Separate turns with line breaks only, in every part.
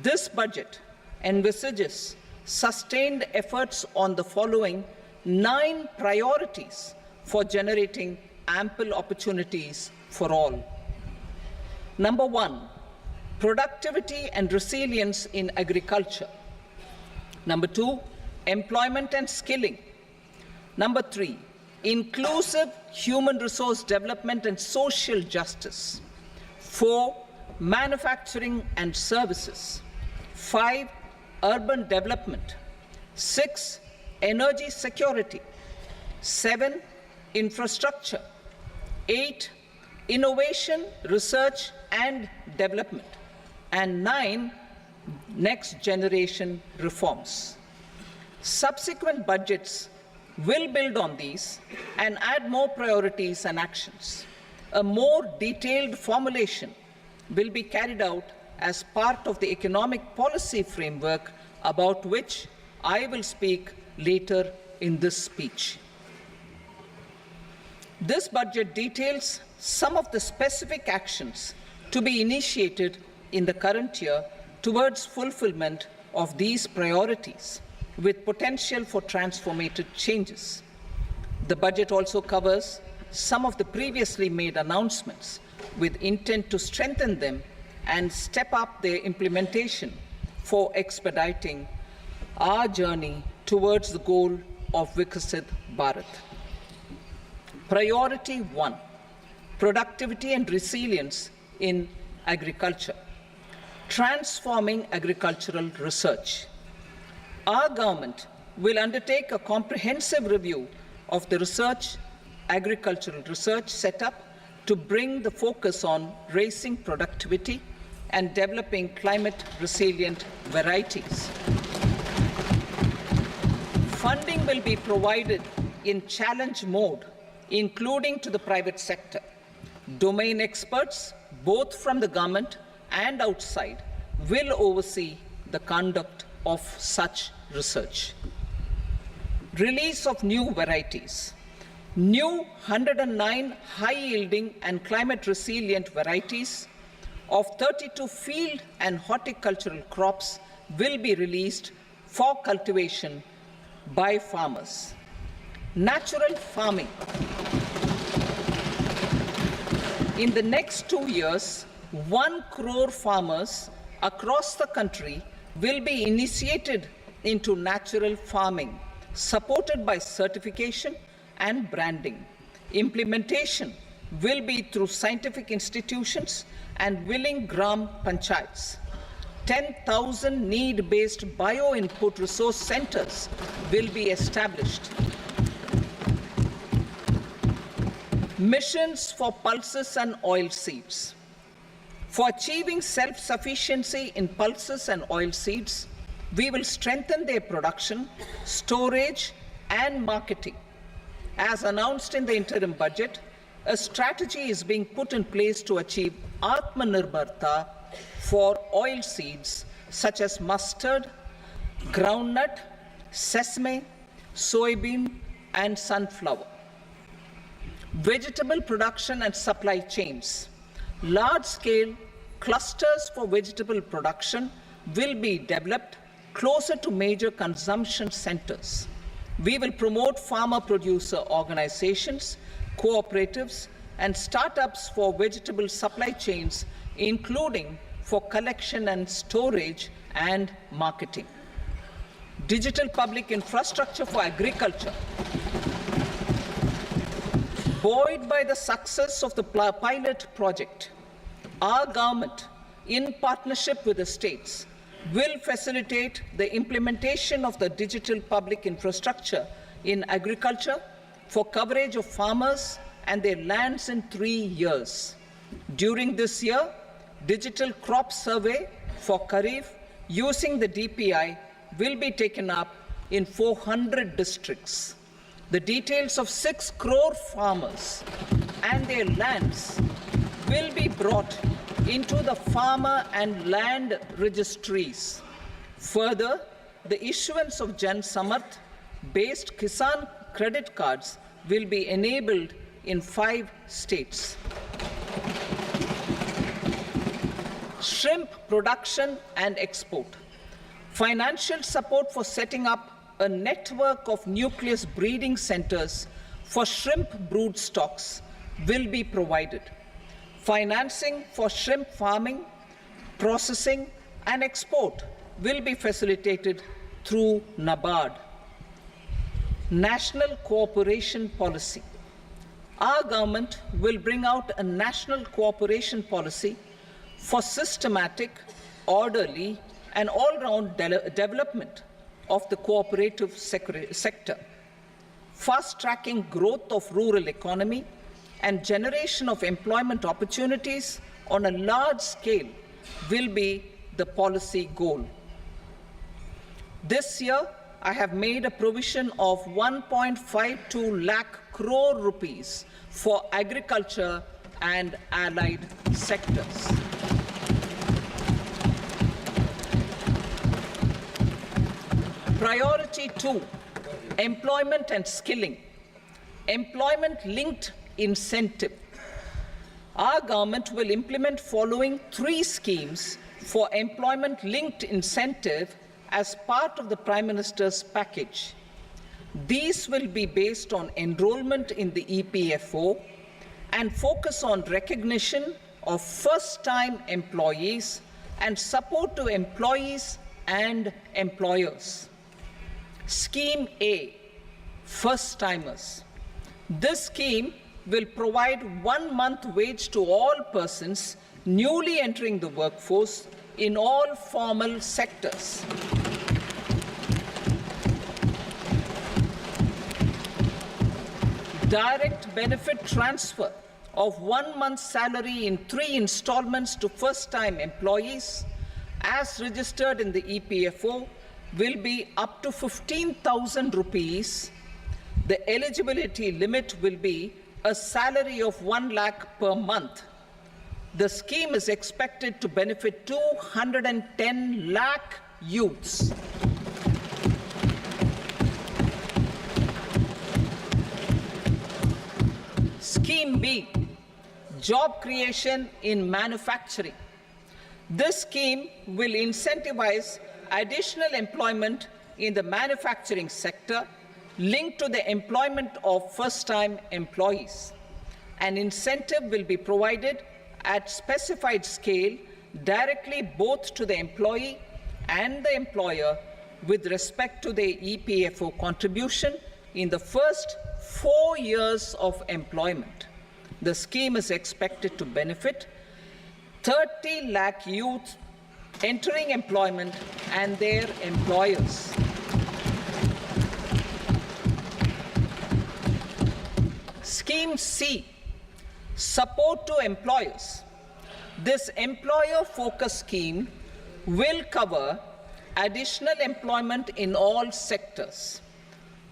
This budget envisages sustained efforts on the following 9 priorities for generating ample opportunities for all. Number 1, productivity and resilience in agriculture. Number 2, employment and skilling. Number 3, inclusive human resource development and social justice. 4, manufacturing and services. 5, urban development. 6, energy security. 7, infrastructure. 8, innovation, research and development. And 9, next generation reforms. Subsequent budgets will build on these and add more priorities and actions. A more detailed formulation will be carried out as part of the economic policy framework about which I will speak later in this speech. This budget details some of the specific actions to be initiated in the current year towards fulfillment of these priorities, with potential for transformative changes. The budget also covers some of the previously made announcements with intent to strengthen them and step up their implementation for expediting our journey towards the goal of Vikasit Bharat. Priority 1, productivity and resilience in agriculture. Transforming agricultural research. Our government will undertake a comprehensive review of the agricultural research setup to bring the focus on raising productivity and developing climate-resilient varieties. Funding will be provided in challenge mode, including to the private sector. Domain experts, both from the government and outside, will oversee the conduct of such research. Release of new varieties. New 109 high-yielding and climate-resilient varieties of 32 field and horticultural crops will be released for cultivation by farmers. Natural farming. In the next 2 years, 1 crore farmers across the country will be initiated into natural farming, supported by certification and branding. Implementation will be through scientific institutions and willing gram panchayats. 10,000 need-based bio-input resource centers will be established. Missions for pulses and oil seeds. For achieving self-sufficiency in pulses and oil seeds, we will strengthen their production, storage, and marketing. As announced in the interim budget, a strategy is being put in place to achieve Atmanirbharta for oil seeds such as mustard, groundnut, sesame, soybean, and sunflower. Vegetable production and supply chains. Large-scale clusters for vegetable production will be developed closer to major consumption centers. We will promote farmer-producer organizations, cooperatives, and startups for vegetable supply chains, including for collection and storage and marketing. Digital public infrastructure for agriculture. Buoyed by the success of the pilot project, our government, in partnership with the states, will facilitate the implementation of the digital public infrastructure in agriculture for coverage of farmers and their lands in 3 years. During this year, digital crop survey for Kharif using the DPI will be taken up in 400 districts. The details of 6 crore farmers and their lands will be brought into the farmer and land registries. Further, the issuance of Jan Samarth-based Kisan credit cards will be enabled in 5 states. shrimp production and export. Financial support for setting up a network of nucleus breeding centers for shrimp brood stocks will be provided. Financing for shrimp farming, processing, and export will be facilitated through NABARD. National Cooperation Policy. Our government will bring out a national cooperation policy for systematic, orderly, and all-round development of the cooperative sector, fast-tracking growth of rural economy and generation of employment opportunities on a large scale will be the policy goal. This year, I have made a provision of 1.52 lakh crore rupees for agriculture and allied sectors. Priority 2, employment and skilling. Employment-linked incentive. Our government will implement following 3 schemes for employment-linked incentive as part of the Prime Minister's package. These will be based on enrollment in the EPFO and focus on recognition of first-time employees and support to employees and employers. Scheme A, first-timers. This scheme will provide 1 month wage to all persons newly entering the workforce in all formal sectors. Direct benefit transfer of 1 month's salary in 3 installments to first-time employees as registered in the EPFO will be up to 15,000 rupees. The eligibility limit will be a salary of 1 lakh per month. The scheme is expected to benefit 210 lakh youths. Scheme B, job creation in manufacturing. This scheme will incentivize additional employment in the manufacturing sector linked to the employment of first-time employees. An incentive will be provided at specified scale directly both to the employee and the employer with respect to the EPFO contribution in the first 4 years of employment. The scheme is expected to benefit 30 lakh youth entering employment and their employers. Scheme C, support to employers. This employer-focused scheme will cover additional employment in all sectors.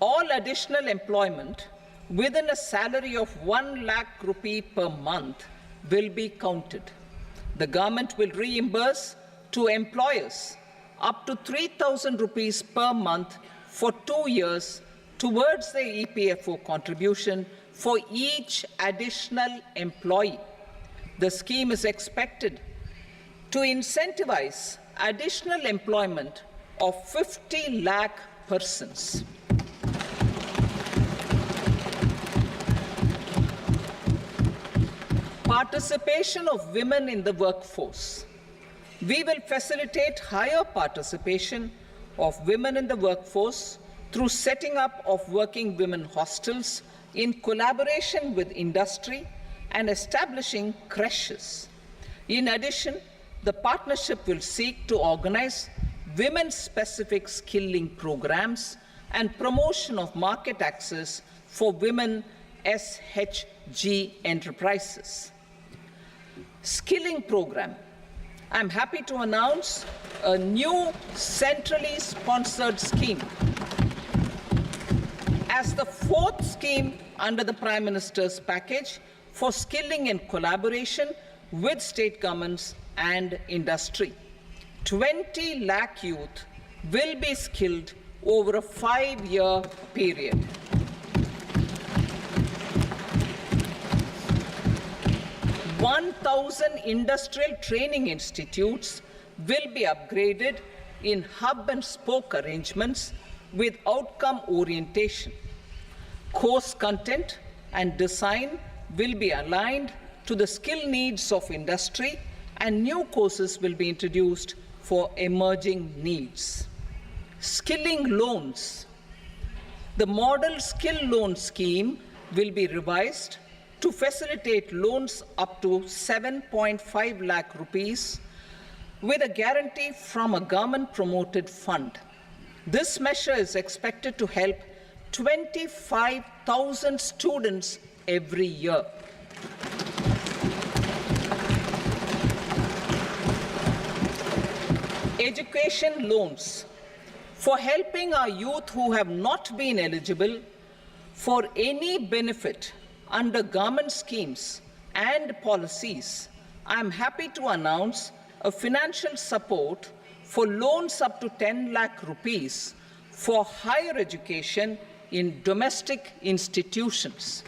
All additional employment within a salary of 1 lakh rupee per month will be counted. The government will reimburse to employers up to 3,000 rupees per month for 2 years towards the EPFO contribution for each additional employee. The scheme is expected to incentivize additional employment of 50 lakh persons. Participation of women in the workforce. We will facilitate higher participation of women in the workforce through setting up of working women hostels in collaboration with industry and establishing creches. In addition, the partnership will seek to organize women-specific skilling programs and promotion of market access for women SHG enterprises. Skilling program. I'm happy to announce a new centrally sponsored scheme as the 4th scheme under the Prime Minister's package for skilling in collaboration with state governments and industry. 20 lakh youth will be skilled over a 5-year period. 1,000 industrial training institutes will be upgraded in hub and spoke arrangements with outcome orientation. Course content and design will be aligned to the skill needs of industry, and new courses will be introduced for emerging needs. Skilling loans. The model skill loan scheme will be revised to facilitate loans up to 7.5 lakh rupees with a guarantee from a government-promoted fund. This measure is expected to help 25,000 students every year. Education loans. For helping our youth who have not been eligible for any benefit under government schemes and policies, I am happy to announce a financial support for loans up to 10 lakh rupees for higher education in domestic institutions.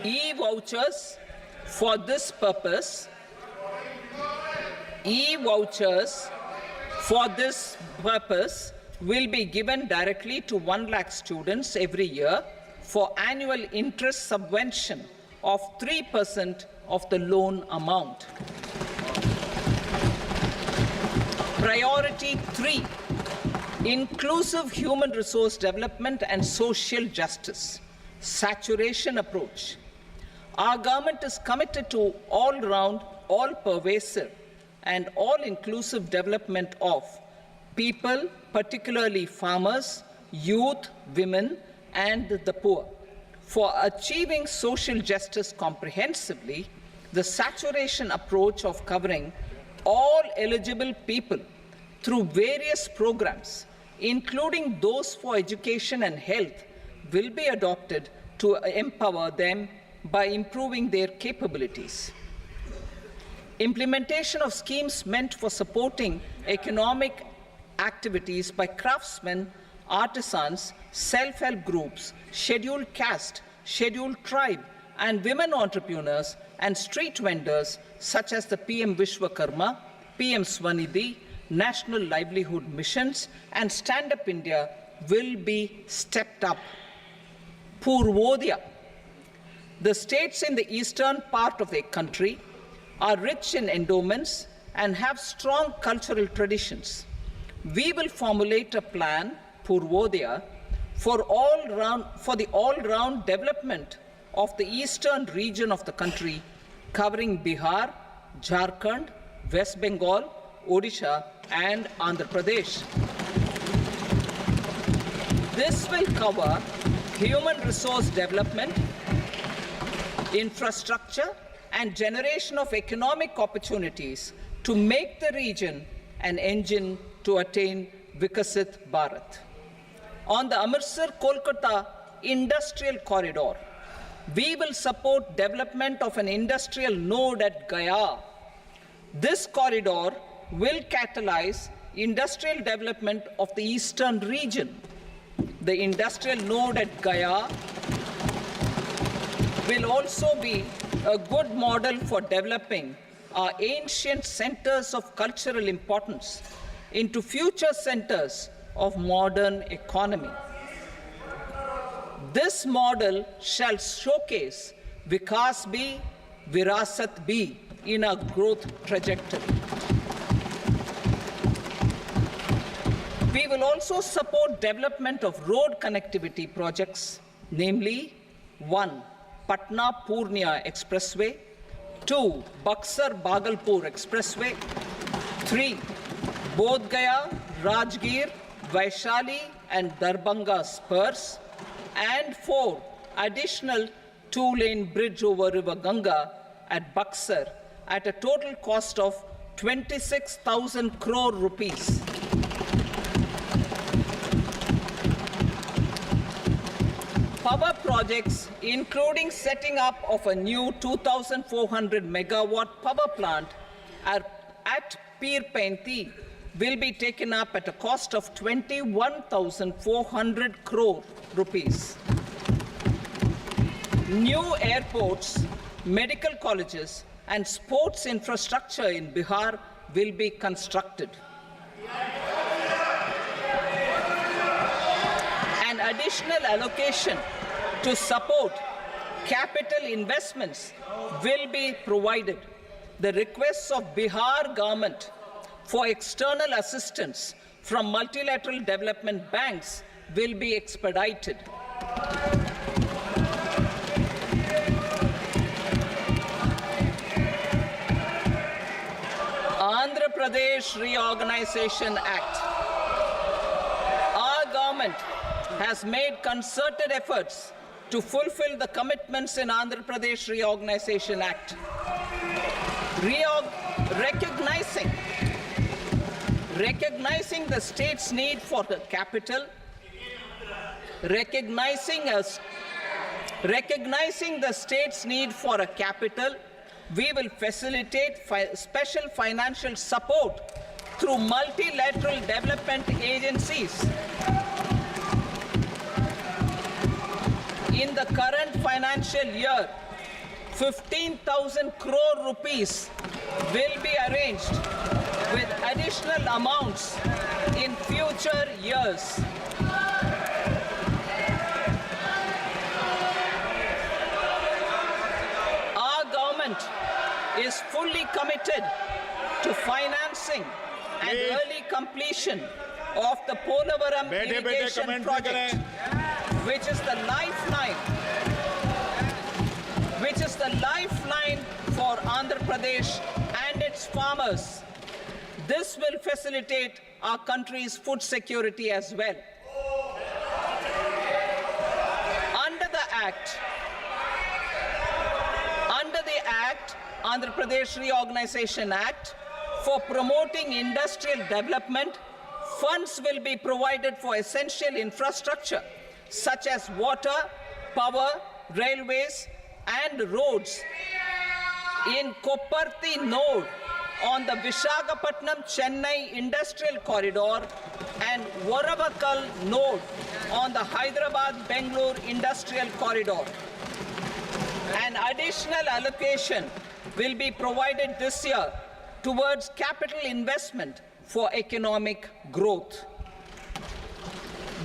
E-vouchers for this purpose. E-vouchers for this purpose will be given directly to 1 lakh students every year for annual interest subvention of 3% of the loan amount. Priority 3, inclusive human resource development and social justice. Saturation approach. Our government is committed to all-round, all-pervasive and all-inclusive development of people, particularly farmers, youth, women, and the poor. For achieving social justice comprehensively, the saturation approach of covering all eligible people through various programs, including those for education and health, will be adopted to empower them by improving their capabilities. Implementation of schemes meant for supporting economic activities by craftsmen, artisans, self-help groups, scheduled caste, scheduled tribe, and women entrepreneurs and street vendors such as the PM Vishwakarma, PM Swanidhi, National Livelihood Missions, and Stand Up India will be stepped up. Purvodaya. The states in the eastern part of the country are rich in endowments and have strong cultural traditions. We will formulate a plan, Purvodaya, for the all-round development of the eastern region of the country, covering Bihar, Jharkhand, West Bengal, Odisha, and Andhra Pradesh. This will cover human resource development, infrastructure, and generation of economic opportunities to make the region an engine to attain Vikasit Bharat. On the Amritsar-Kolkata Industrial Corridor, we will support development of an industrial node at Gaya. This corridor will catalyze industrial development of the eastern region. The industrial node at Gaya will also be a good model for developing our ancient centers of cultural importance into future centers of modern economy. This model shall showcase Vikas B, Virasat B in our growth trajectory. We will also support development of road connectivity projects, namely 1. Patna-Purnia Expressway, 2. Buxar-Bhagalpur Expressway, 3. Bodh Gaya, Rajgir, Vaishali and Darbhanga spurs, and 4. Additional 2-lane bridge over River Ganga at Buxar at a total cost of 26,000 crore rupees. Power projects, including setting up of a new 2,400 megawatt power plant at Peer Painti, will be taken up at a cost of 21,400 crore rupees. New airports, medical colleges, and sports infrastructure in Bihar will be constructed. An additional allocation to support capital investments will be provided. The requests of Bihar government for external assistance from multilateral development banks will be expedited. Andhra Pradesh Reorganization Act. Our government has made concerted efforts to fulfill the commitments in Andhra Pradesh Reorganization Act. Recognizing the state's need for the capital, recognizing the state's need for a capital, we will facilitate special financial support through multilateral development agencies. In the current financial year, 15,000 crore rupees will be arranged with additional amounts in future years. Our government is fully committed to financing and early completion of the Polavaram irrigation project, which is the lifeline for Andhra Pradesh and its farmers. This will facilitate our country's food security as well. Under the Andhra Pradesh Reorganization Act, for promoting industrial development, funds will be provided for essential infrastructure such as water, power, railways, and roads. In Kopparthi node on the Visakhapatnam-Chennai Industrial Corridor and Varavakal node on the Hyderabad-Bangalore Industrial Corridor. An additional allocation will be provided this year towards capital investment for economic growth.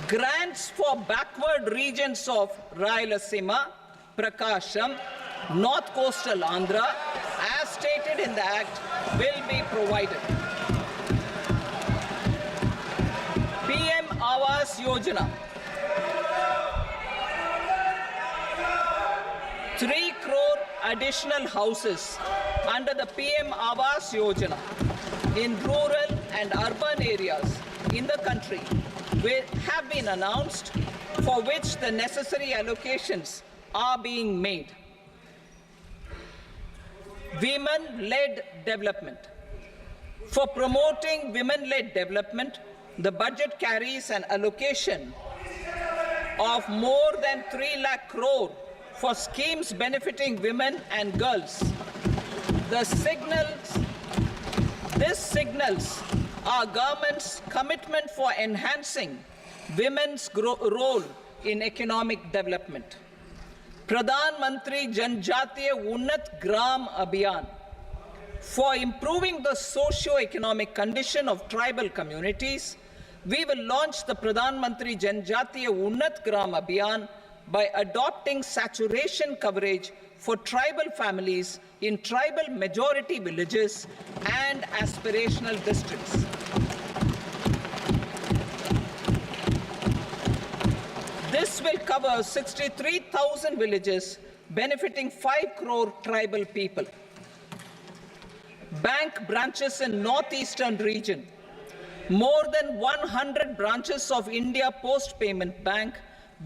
Grants for backward regions of Rayalaseema, Prakasham, North Coastal Andhra, as stated in the Act, will be provided. PM Awas Yojana. 3 crore additional houses under the PM Awas Yojana in rural and urban areas in the country have been announced, for which the necessary allocations are being made. Women-led development. For promoting women-led development, the budget carries an allocation of more than 3 lakh crore for schemes benefiting women and girls. This signals our government's commitment for enhancing women's role in economic development. Pradhan Mantri Janjatiya Unnat Gram Abhiyan. For improving the socio-economic condition of tribal communities, we will launch the Pradhan Mantri Janjatiya Unnat Gram Abhiyan by adopting saturation coverage for tribal families in tribal majority villages and aspirational districts. This will cover 63,000 villages, benefiting 5 crore tribal people. Bank branches in northeastern region. More than 100 branches of India Post Payment Bank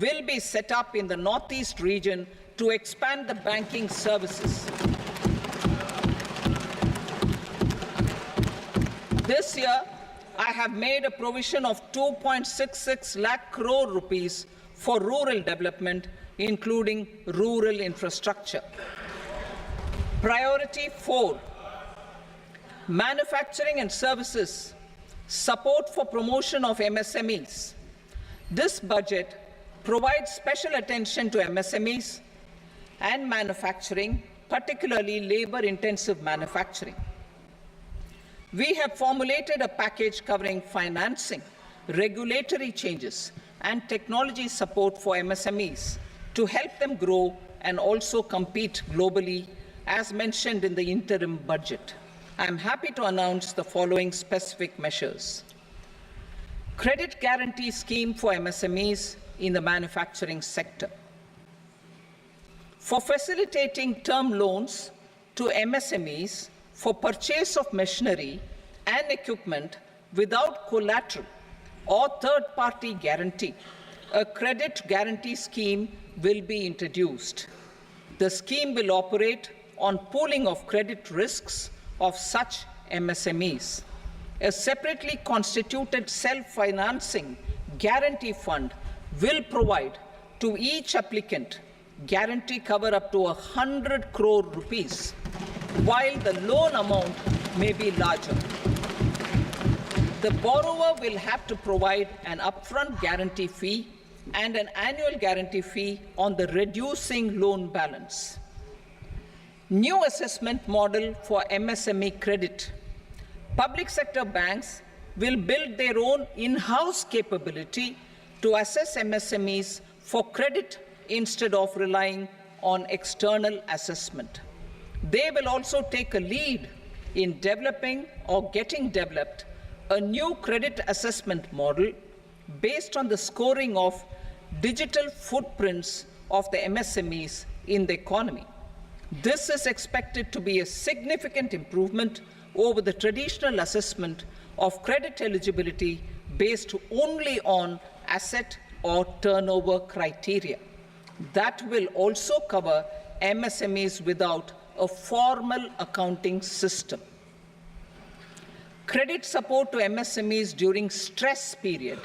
will be set up in the northeast region to expand the banking services. This year, I have made a provision of 2.66 lakh crore rupees for rural development, including rural infrastructure. Priority 4, manufacturing and services. Support for promotion of MSMEs. This budget provides special attention to MSMEs and manufacturing, particularly labor-intensive manufacturing. We have formulated a package covering financing, regulatory changes, and technology support for MSMEs to help them grow and also compete globally, as mentioned in the interim budget. I am happy to announce the following specific measures. Credit guarantee scheme for MSMEs in the manufacturing sector. For facilitating term loans to MSMEs for purchase of machinery and equipment without collateral or third-party guarantee, a credit guarantee scheme will be introduced. The scheme will operate on pooling of credit risks of such MSMEs. A separately constituted self-financing guarantee fund will provide to each applicant guarantee cover up to 100 crore rupees, while the loan amount may be larger. The borrower will have to provide an upfront guarantee fee and an annual guarantee fee on the reducing loan balance. New assessment model for MSME credit. Public sector banks will build their own in-house capability to assess MSMEs for credit instead of relying on external assessment. They will also take a lead in developing or getting developed a new credit assessment model based on the scoring of digital footprints of the MSMEs in the economy. This is expected to be a significant improvement over the traditional assessment of credit eligibility based only on asset or turnover criteria. That will also cover MSMEs without a formal accounting system. Credit support to MSMEs during stress period.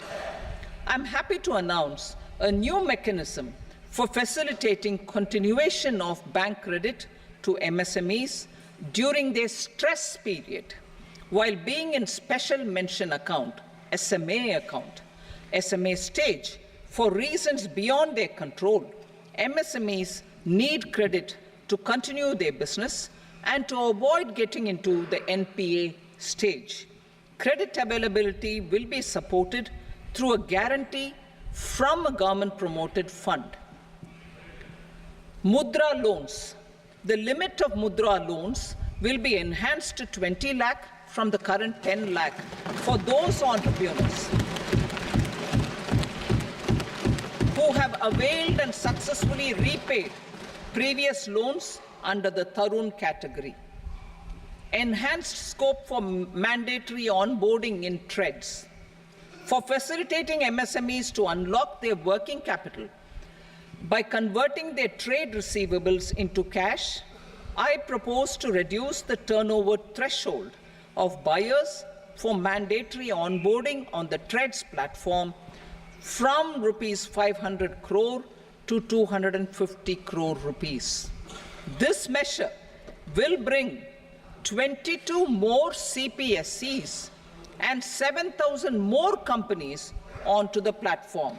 I'm happy to announce a new mechanism for facilitating continuation of bank credit to MSMEs during their stress period while being in special mention account, SMA stage, for reasons beyond their control. MSMEs need credit to continue their business and to avoid getting into the NPA stage. Credit availability will be supported through a guarantee from a government-promoted fund. Mudra loans. The limit of Mudra loans will be enhanced to 20 lakh from the current 10 lakh for those entrepreneurs who have availed and successfully repaid previous loans under the Tarun category. Enhanced scope for mandatory onboarding in trades. For facilitating MSMEs to unlock their working capital by converting their trade receivables into cash, I propose to reduce the turnover threshold of buyers for mandatory onboarding on the trades platform from rupees 500 crore to 250 crore rupees. This measure will bring 22 more CPSCs and 7,000 more companies onto the platform.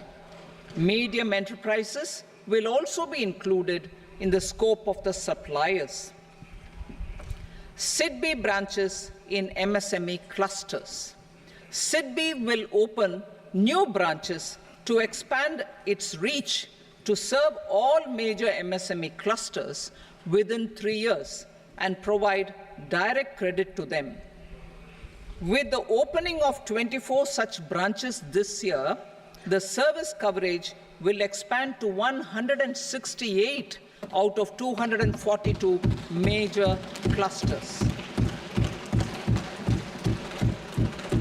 Medium enterprises will also be included in the scope of the suppliers. SIDBI branches in MSME clusters. SIDBI will open new branches to expand its reach to serve all major MSME clusters within 3 years and provide direct credit to them. With the opening of 24 such branches this year, the service coverage will expand to 168 out of 242 major clusters.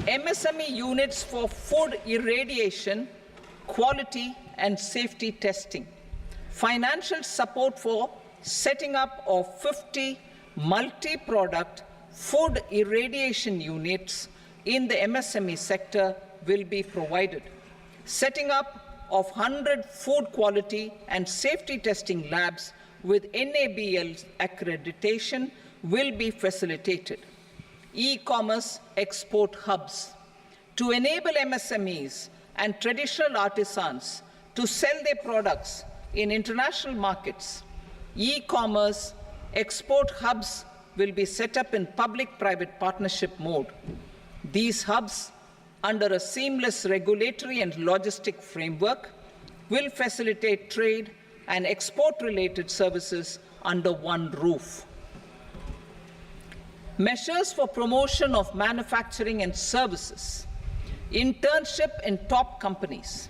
MSME units for food irradiation, quality and safety testing. Financial support for setting up of 50 multi-product food irradiation units in the MSME sector will be provided. Setting up of 100 food quality and safety testing labs with NABL accreditation will be facilitated. E-commerce export hubs. to enable MSMEs and traditional artisans to sell their products in international markets. E-commerce export hubs will be set up in public-private partnership mode. These hubs, under a seamless regulatory and logistic framework, will facilitate trade and export-related services under one roof. Measures for promotion of manufacturing and services. Internship in top companies.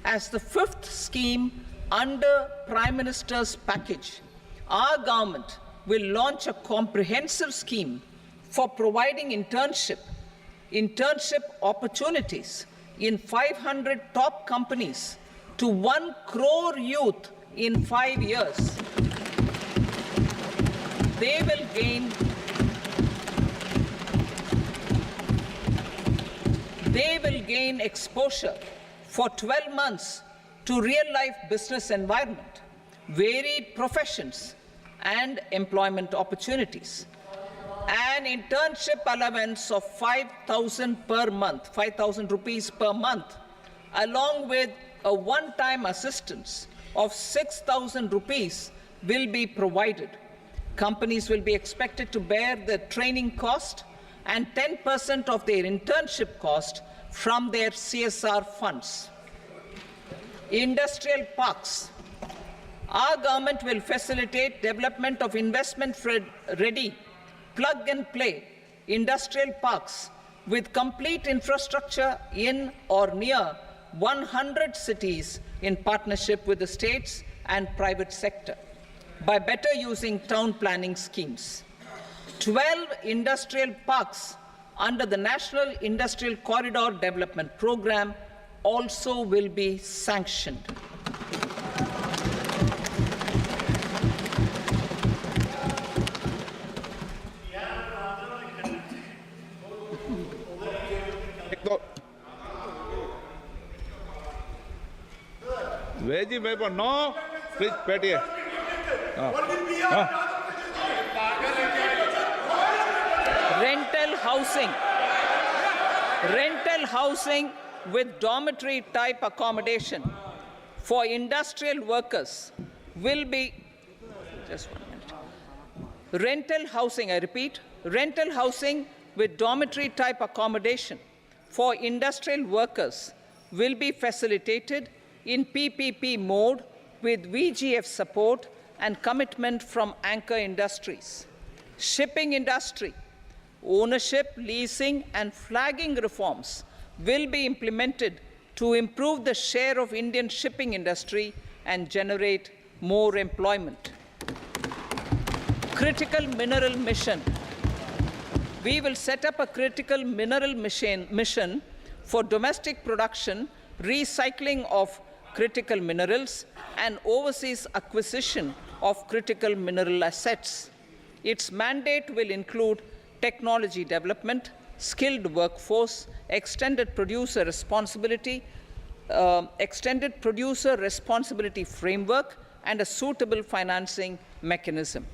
As the fifth scheme under Prime Minister's package, our government will launch a comprehensive scheme for providing internship opportunities in 500 top companies to 1 crore youth in 5 years. They will gain exposure for 12 months to real-life business environment, varied professions, and employment opportunities. An internship allowance of 5,000 per month, 5,000 rupees per month, along with a one-time assistance of 6,000 rupees will be provided. Companies will be expected to bear the training cost and 10% of their internship cost from their CSR funds. Industrial parks. Our government will facilitate development of investment-ready, plug-and-play industrial parks with complete infrastructure in or near 100 cities in partnership with the states and private sector by better using town planning schemes. 12 industrial parks under the National Industrial Corridor Development Program also will be sanctioned.
Veji paper, no. Please, Petty.
Rental housing with dormitory type accommodation for industrial workers will be, just 1 minute. Rental housing, I repeat, rental housing with dormitory type accommodation for industrial workers will be facilitated in PPP mode with VGF support and commitment from anchor industries. Shipping industry, ownership, leasing, and flagging reforms will be implemented to improve the share of Indian shipping industry and generate more employment. Critical mineral mission. We will set up a critical mineral mission for domestic production, recycling of critical minerals, and overseas acquisition of critical mineral assets. Its mandate will include technology development, skilled workforce, extended producer responsibility framework, and a suitable financing mechanism.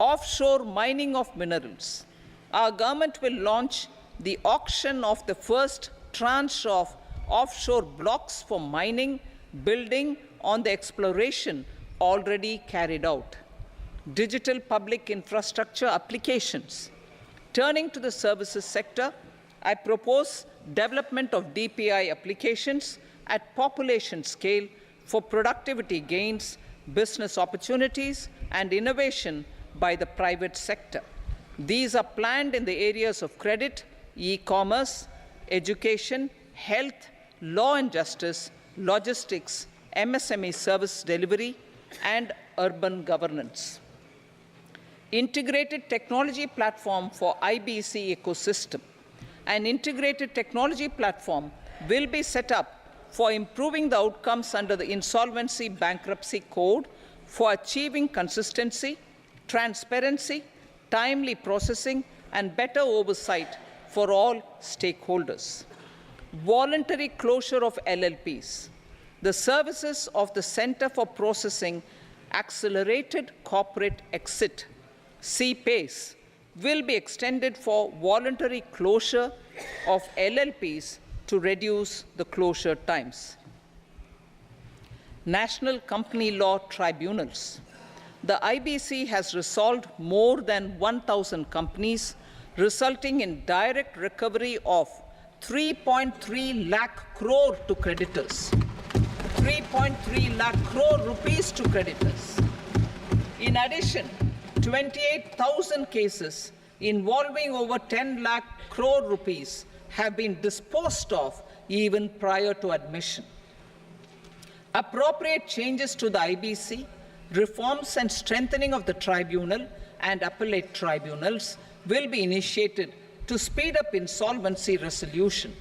Offshore mining of minerals. Our government will launch the auction of the first tranche of offshore blocks for mining, building on the exploration already carried out. Digital public infrastructure applications. Turning to the services sector, I propose development of DPI applications at population scale for productivity gains, business opportunities, and innovation by the private sector. These are planned in the areas of credit, e-commerce, education, health, law and justice, logistics, MSME service delivery, and urban governance. Integrated technology platform for IBC ecosystem. An integrated technology platform will be set up for improving the outcomes under the Insolvency Bankruptcy Code for achieving consistency, transparency, timely processing, and better oversight for all stakeholders. Voluntary closure of LLPs. The services of the Center for Processing Accelerated Corporate Exit, CPACE, will be extended for voluntary closure of LLPs to reduce the closure times. National Company Law Tribunals. The IBC has resolved more than 1,000 companies, resulting in direct recovery of 3.3 lakh crore to creditors. 3.3 lakh crore rupees to creditors. In addition, 28,000 cases involving over 10 lakh crore rupees have been disposed of even prior to admission. Appropriate changes to the IBC, reforms and strengthening of the tribunal and appellate tribunals will be initiated to speed up insolvency resolution.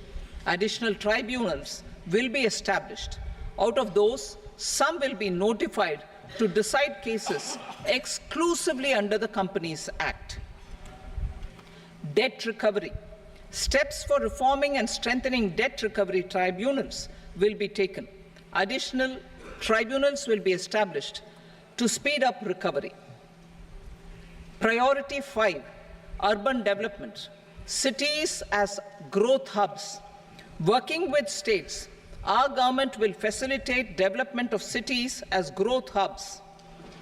Additional tribunals will be established. Out of those, some will be notified to decide cases exclusively under the Companies Act. Debt recovery. Steps for reforming and strengthening debt recovery tribunals will be taken. Additional tribunals will be established to speed up recovery. Priority 5, urban development. Cities as growth hubs. Working with states, our government will facilitate development of cities as growth hubs.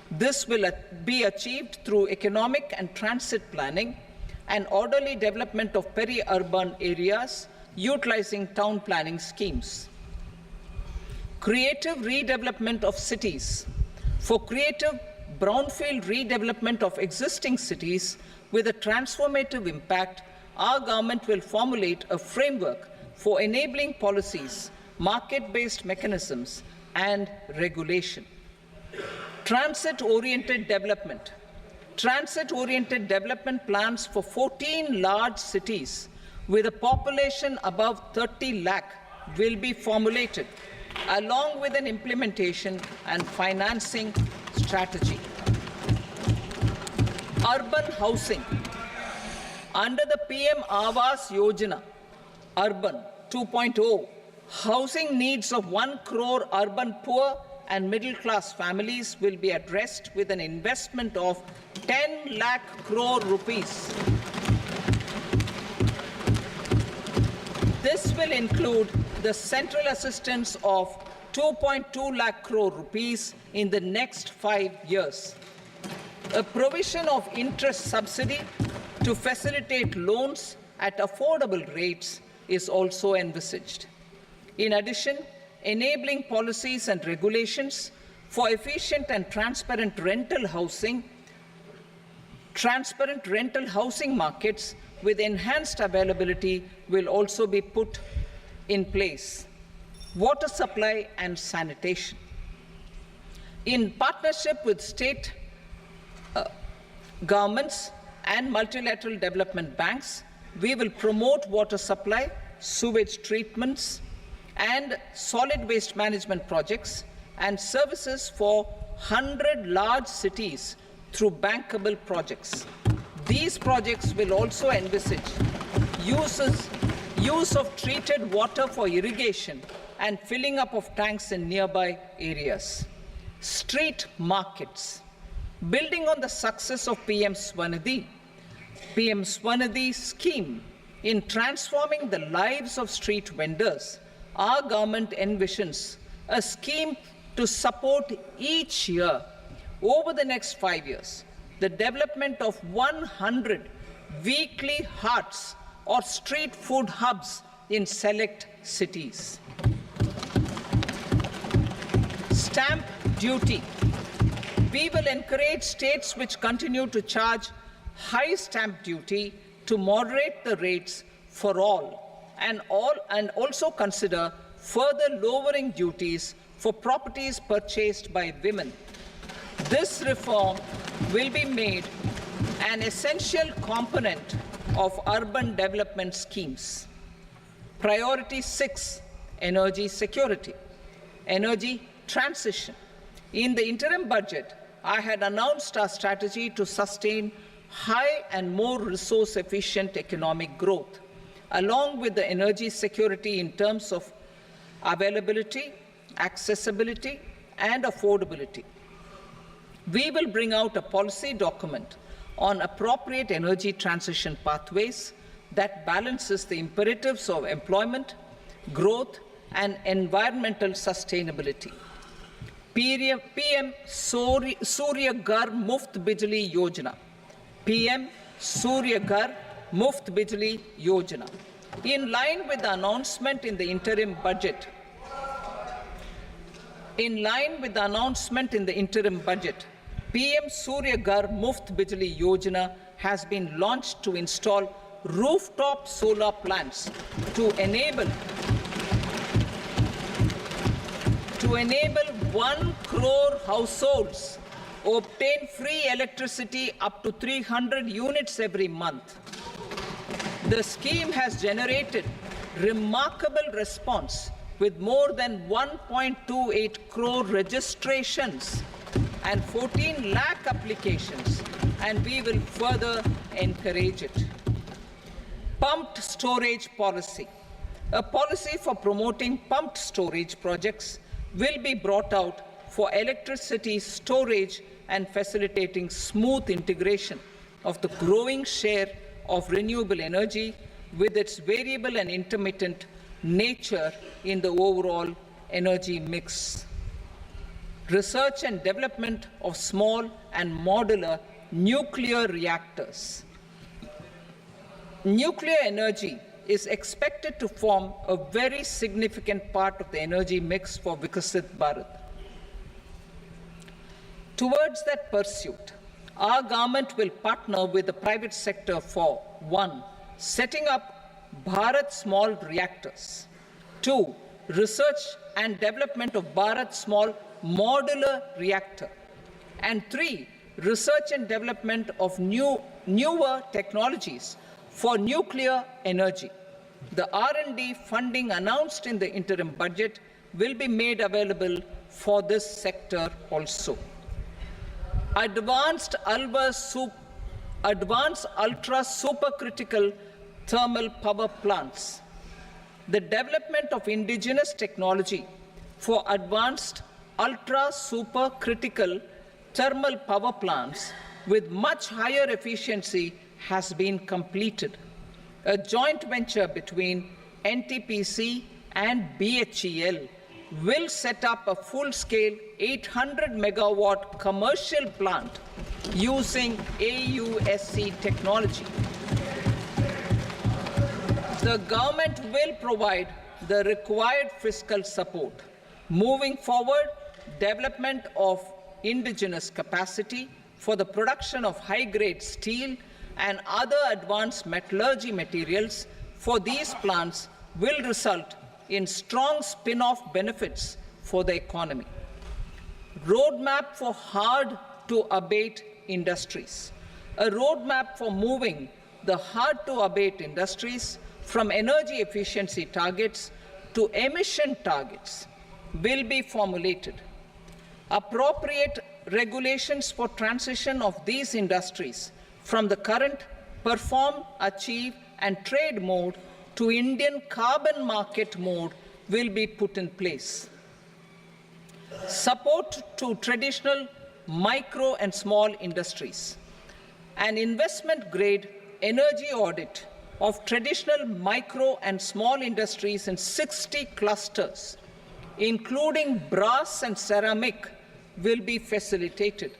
This will be achieved through economic and transit planning and orderly development of peri-urban areas utilizing town planning schemes. Creative redevelopment of cities. For creative brownfield redevelopment of existing cities with a transformative impact, our government will formulate a framework for enabling policies, market-based mechanisms, and regulation. Transit-oriented development. Transit-oriented development plans for 14 large cities with a population above 30 lakh will be formulated, along with an implementation and financing strategy. Urban housing. Under the PM Awas Yojana, Urban 2.0, housing needs of 1 crore urban poor and middle-class families will be addressed with an investment of 10 lakh crore rupees. This will include the central assistance of 2.2 lakh crore rupees in the next 5 years. A provision of interest subsidy to facilitate loans at affordable rates is also envisaged. In addition, enabling policies and regulations for efficient and transparent rental housing markets with enhanced availability will also be put in place. Water supply and sanitation. In partnership with state governments and multilateral development banks, we will promote water supply, sewage treatments, and solid waste management projects and services for 100 large cities through bankable projects. These projects will also envisage use of treated water for irrigation and filling up of tanks in nearby areas. Street markets. Building on the success of PM Swanidhi scheme in transforming the lives of street vendors, our government envisions a scheme to support each year over the next 5 years the development of 100 weekly hearts or street food hubs in select cities. Stamp duty. We will encourage states which continue to charge high stamp duty to moderate the rates for all and also consider further lowering duties for properties purchased by women. This reform will be made an essential component of urban development schemes. Priority 6, energy security, energy transition. In the interim budget, I had announced our strategy to sustain high and more resource-efficient economic growth, along with the energy security in terms of availability, accessibility, and affordability. We will bring out a policy document on appropriate energy transition pathways that balances the imperatives of employment, growth and environmental sustainability. PM Surya Ghar Muft Bijli Yojana. PM Surya Ghar Muft Bijli Yojana. In line with the announcement in the interim budget, PM Surya Ghar Muft Bijli Yojana has been launched to install rooftop solar plants to enable 1 crore households obtain free electricity up to 300 units every month. The scheme has generated remarkable response with more than 1.28 crore registrations and 14 lakh applications, and we will further encourage it. Pumped storage policy. A policy for promoting pumped storage projects will be brought out for electricity storage and facilitating smooth integration of the growing share of renewable energy with its variable and intermittent nature in the overall energy mix. Research and development of small and modular nuclear reactors. Nuclear energy is expected to form a very significant part of the energy mix for Vikasit Bharat. Towards that pursuit, our government will partner with the private sector for 1. Setting up Bharat Small Reactors, 2. Research and development of Bharat Small Modular Reactor, and 3. Research and development of newer technologies for nuclear energy. The R&D funding announced in the interim budget will be made available for this sector also. Advanced ultra supercritical thermal power plants. The development of indigenous technology for advanced ultra supercritical thermal power plants with much higher efficiency has been completed. A joint venture between NTPC and BHEL will set up a full-scale 800 megawatt commercial plant using AUSC technology. The government will provide the required fiscal support. Moving forward, development of indigenous capacity for the production of high-grade steel and other advanced metallurgy materials for these plants will result in strong spin-off benefits for the economy. Roadmap for hard-to-abate industries. A roadmap for moving the hard-to-abate industries from energy efficiency targets to emission targets will be formulated. Appropriate regulations for transition of these industries from the current perform, achieve, and trade mode to Indian carbon market mode will be put in place. Support to traditional micro and small industries. An investment-grade energy audit of traditional micro and small industries in 60 clusters, including brass and ceramic, will be facilitated.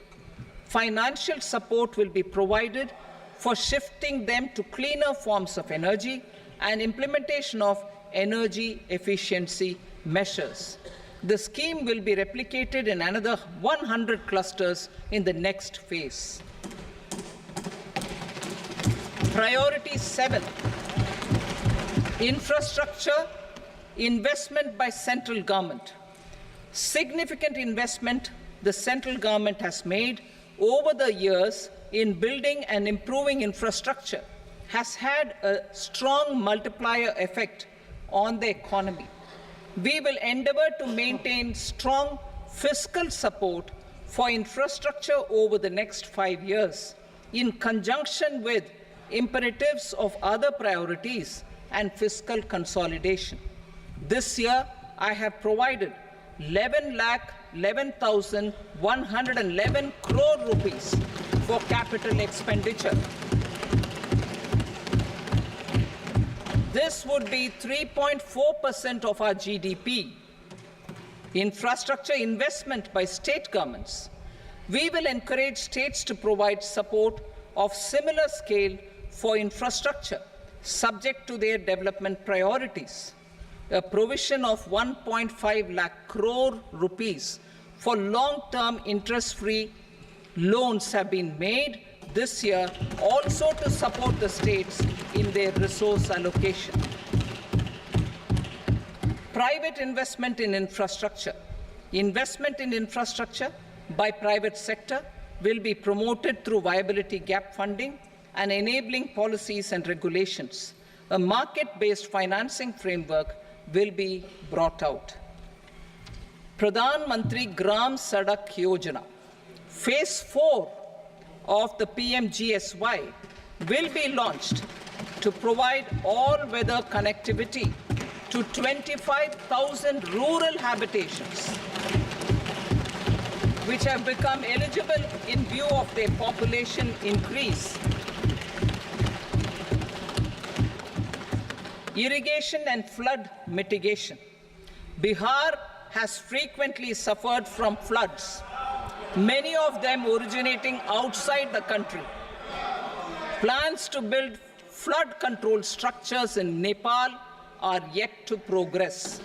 Financial support will be provided for shifting them to cleaner forms of energy and implementation of energy efficiency measures. The scheme will be replicated in another 100 clusters in the next phase. Priority 7, infrastructure investment by central government. Significant investment the central government has made over the years in building and improving infrastructure has had a strong multiplier effect on the economy. We will endeavor to maintain strong fiscal support for infrastructure over the next 5 years in conjunction with imperatives of other priorities and fiscal consolidation. This year, I have provided 11,11,111 crore rupees for capital expenditure. This would be 3.4% of our GDP. Infrastructure investment by state governments. We will encourage states to provide support of similar scale for infrastructure, subject to their development priorities. A provision of 1.5 lakh crore rupees for long-term interest-free loans have been made this year also to support the states in their resource allocation. Private investment in infrastructure. Investment in infrastructure by private sector will be promoted through viability gap funding and enabling policies and regulations. A market-based financing framework will be brought out. Pradhan Mantri Gram Sadak Yojana, Phase 4 of the PMGSY will be launched to provide all-weather connectivity to 25,000 rural habitations, which have become eligible in view of their population increase. Irrigation and flood mitigation. Bihar has frequently suffered from floods, many of them originating outside the country. Plans to build flood control structures in Nepal are yet to progress.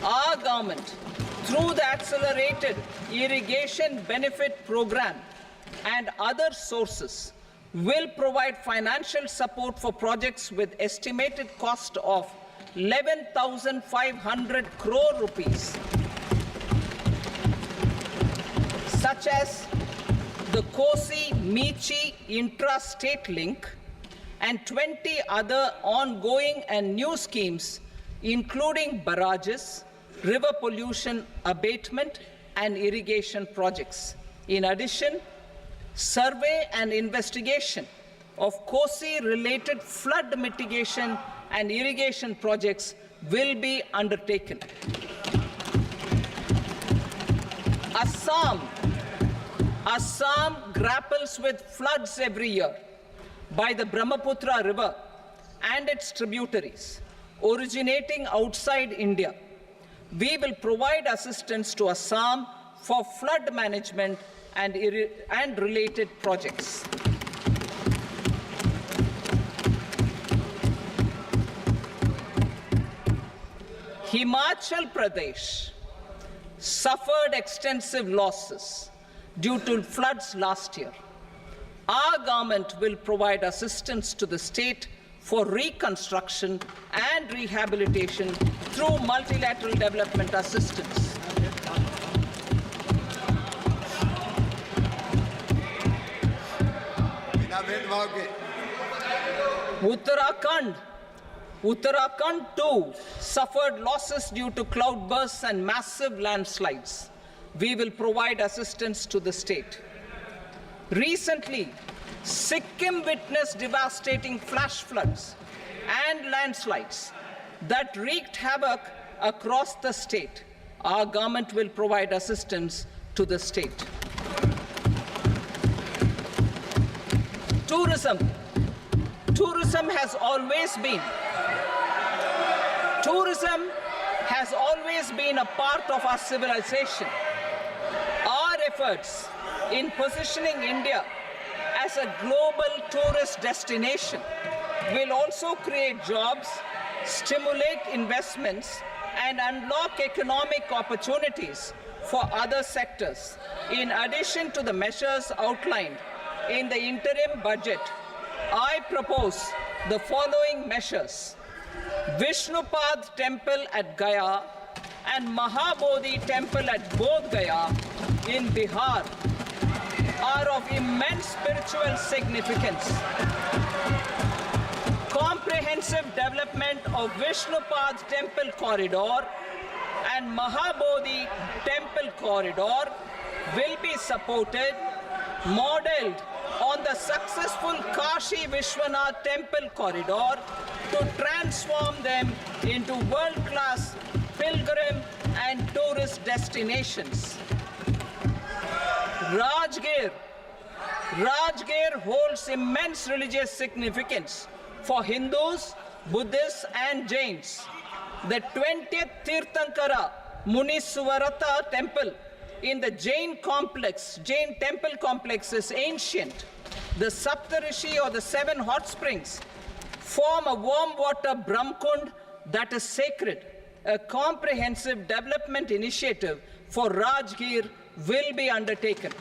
Our government, through the Accelerated Irrigation Benefit Program and other sources, will provide financial support for projects with estimated cost of 11,500 crore rupees, such as the Kosi-Michi intra-state link and 20 other ongoing and new schemes, including barrages, river pollution abatement, and irrigation projects. In addition, survey and investigation of Kosi-related flood mitigation and irrigation projects will be undertaken. Assam grapples with floods every year by the Brahmaputra River and its tributaries originating outside India. We will provide assistance to Assam for flood management and related projects. Himachal Pradesh suffered extensive losses due to floods last year. Our government will provide assistance to the state for reconstruction and rehabilitation through multilateral development assistance. Uttarakhand too suffered losses due to cloudbursts and massive landslides. We will provide assistance to the state. Recently, Sikkim witnessed devastating flash floods and landslides that wreaked havoc across the state. Our government will provide assistance to the state. Tourism. Tourism has always been a part of our civilization. Our efforts in positioning India as a global tourist destination will also create jobs, stimulate investments, and unlock economic opportunities for other sectors. In addition to the measures outlined in the interim budget, I propose the following measures. Vishnupad Temple at Gaya and Mahabodhi Temple at Bodh Gaya in Bihar are of immense spiritual significance. Comprehensive development of Vishnupad Temple Corridor and Mahabodhi Temple Corridor will be supported, modeled on the successful Kashi Vishwanath Temple Corridor to transform them into world-class pilgrim and tourist destinations. Rajgir holds immense religious significance for Hindus Buddhists and Jains. The 20th Tirthankara Muniswarata temple in the Jain temple complex is ancient. The Saptarishi, or the 7 hot springs, form a warm water Brahmkund that is sacred. A comprehensive development initiative for Rajgir will be undertaken.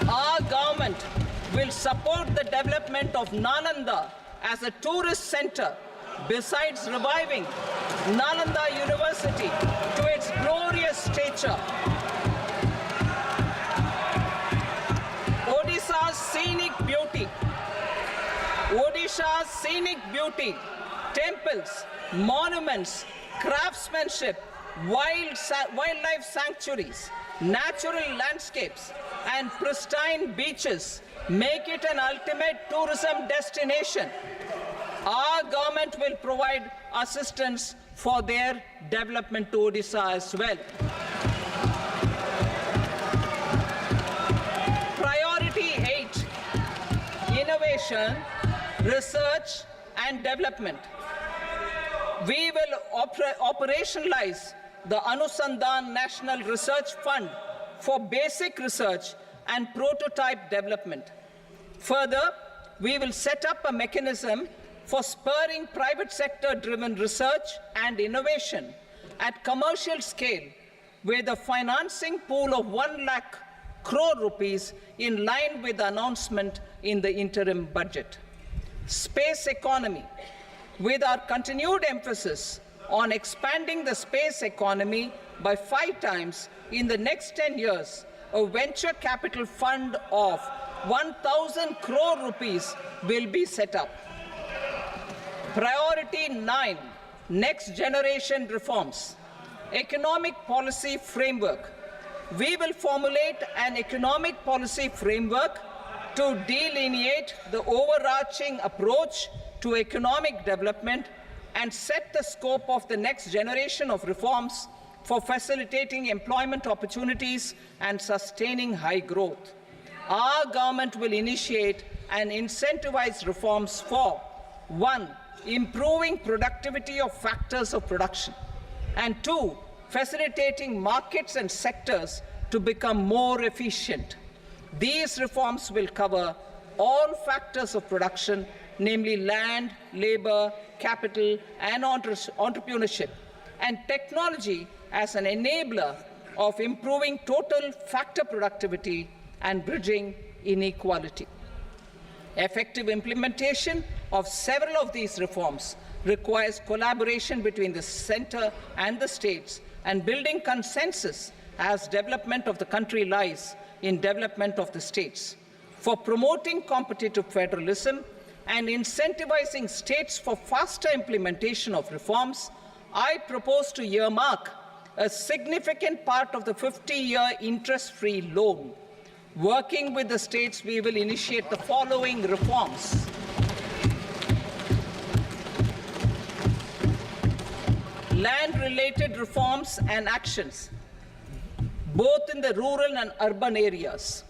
Our government will support the development of Nalanda as a tourist center, besides reviving Nalanda University to its glorious stature. Odisha's scenic beauty, temples, monuments, craftsmanship, wildlife sanctuaries, natural landscapes, and pristine beaches make it an ultimate tourism destination. Our government will provide assistance for their development to Odisha as well. Priority 8, innovation, research and development. We will operationalize the Anusandhan National Research Fund for basic research and prototype development. Further, we will set up a mechanism for spurring private sector-driven research and innovation at commercial scale, with a financing pool of 1 lakh crore rupees in line with the announcement in the interim budget. Space economy. With our continued emphasis on expanding the space economy by 5 times in the next 10 years, a venture capital fund of 1,000 crore rupees will be set up. Priority 9, next generation reforms. Economic policy framework. We will formulate an economic policy framework to delineate the overarching approach to economic development and set the scope of the next generation of reforms for facilitating employment opportunities and sustaining high growth. Our government will initiate and incentivize reforms for 1. Improving productivity of factors of production, and 2. Facilitating markets and sectors to become more efficient. These reforms will cover all factors of production, namely land, labor, capital, and entrepreneurship, and technology as an enabler of improving total factor productivity and bridging inequality. Effective implementation of several of these reforms requires collaboration between the center and the states, and building consensus as development of the country lies in development of the states. For promoting competitive federalism and incentivizing states for faster implementation of reforms, I propose to earmark a significant part of the 50-year interest-free loan. Working with the states, we will initiate the following reforms. Land-related reforms and actions, both in the rural and urban areas,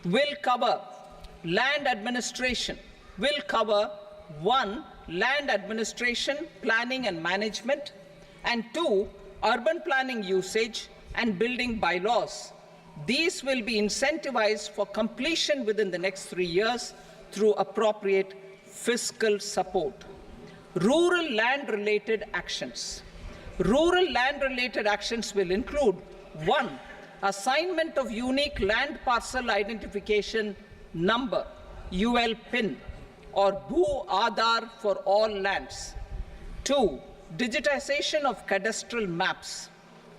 will cover land administration, will cover 1. Land administration, planning and management, and 2. Urban planning usage and building bylaws. These will be incentivized for completion within the next 3 years through appropriate fiscal support. Rural land-related actions. Rural land-related actions will include 1. Assignment of unique land parcel identification number, UL PIN, or Bhu Aadhaar for all lands. 2. Digitization of cadastral maps.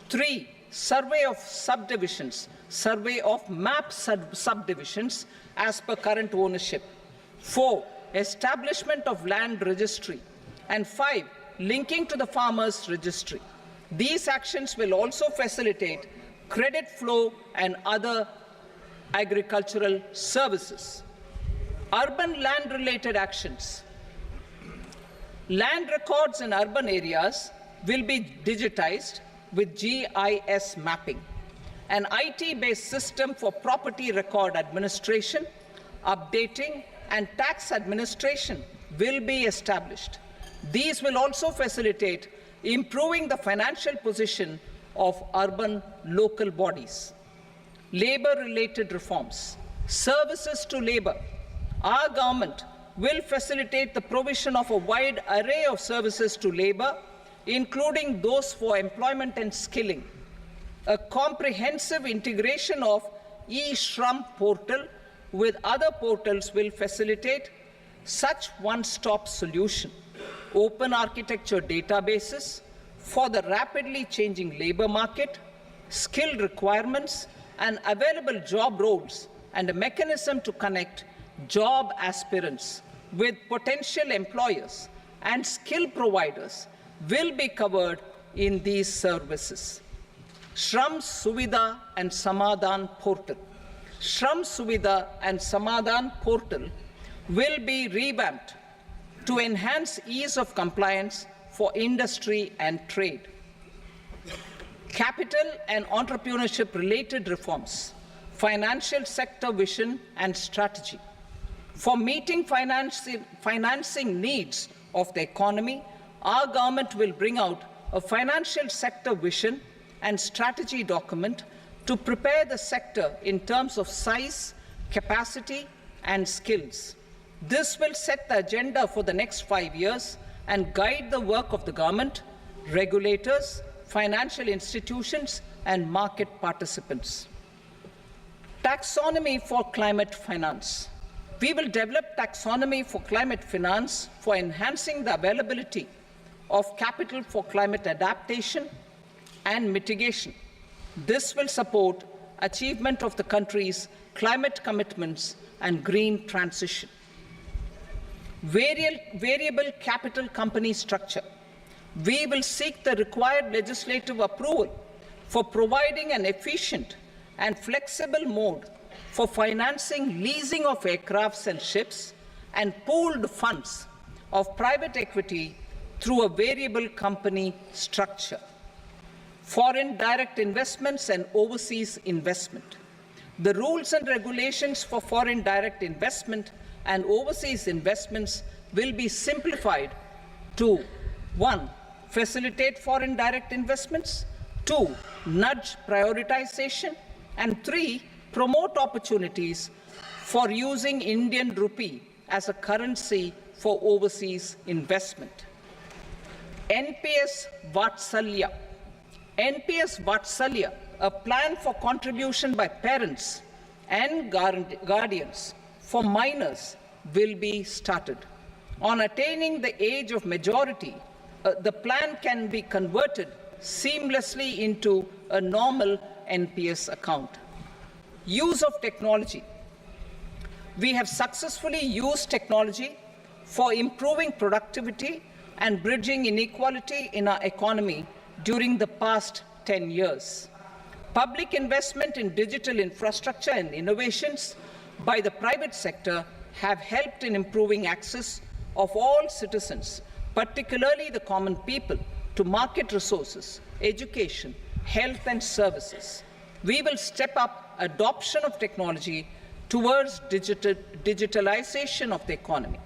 3. Survey of subdivisions, survey of map subdivisions as per current ownership. 4. Establishment of land registry. And 5. Linking to the farmers registry. These actions will also facilitate credit flow and other agricultural services. Urban land-related actions. Land records in urban areas will be digitized with GIS mapping, an IT-based system for property record administration, updating, and tax administration will be established. These will also facilitate improving the financial position of urban local bodies. Labor-related reforms, services to labor. Our government will facilitate the provision of a wide array of services to labor, including those for employment and skilling. A comprehensive integration of e-Shram portal with other portals will facilitate such one-stop solution. Open architecture databases for the rapidly changing labor market, skill requirements, and available job roles, and a mechanism to connect job aspirants with potential employers and skill providers will be covered in these services. Shram Suvidha and Samadhan portal. Shram Suvidha and Samadhan portal will be revamped to enhance ease of compliance for industry and trade. Capital and entrepreneurship related reforms, financial sector vision and strategy. For meeting financing needs of the economy, our government will bring out a financial sector vision and strategy document to prepare the sector in terms of size, capacity, and skills. This will set the agenda for the next 5 years and guide the work of the government, regulators, financial institutions, and market participants. Taxonomy for climate finance. We will develop taxonomy for climate finance for enhancing the availability of capital for climate adaptation and mitigation. This will support achievement of the country's climate commitments and green transition. Variable capital company structure. We will seek the required legislative approval for providing an efficient and flexible mode for financing leasing of aircrafts and ships and pooled funds of private equity through a variable company structure. Foreign direct investments and overseas investment. The rules and regulations for foreign direct investment and overseas investments will be simplified to 1. Facilitate foreign direct investments, 2. Nudge prioritization, and 3. Promote opportunities for using Indian rupee as a currency for overseas investment. NPS Vatsalya. NPS Vatsalya, a plan for contribution by parents and guardians for minors, will be started. On attaining the age of majority, the plan can be converted seamlessly into a normal NPS account. Use of technology. We have successfully used technology for improving productivity and bridging inequality in our economy during the past 10 years. Public investment in digital infrastructure and innovations by the private sector have helped in improving access of all citizens, particularly the common people, to market resources, education, health and services. We will step up adoption of technology towards digitalization of the economy.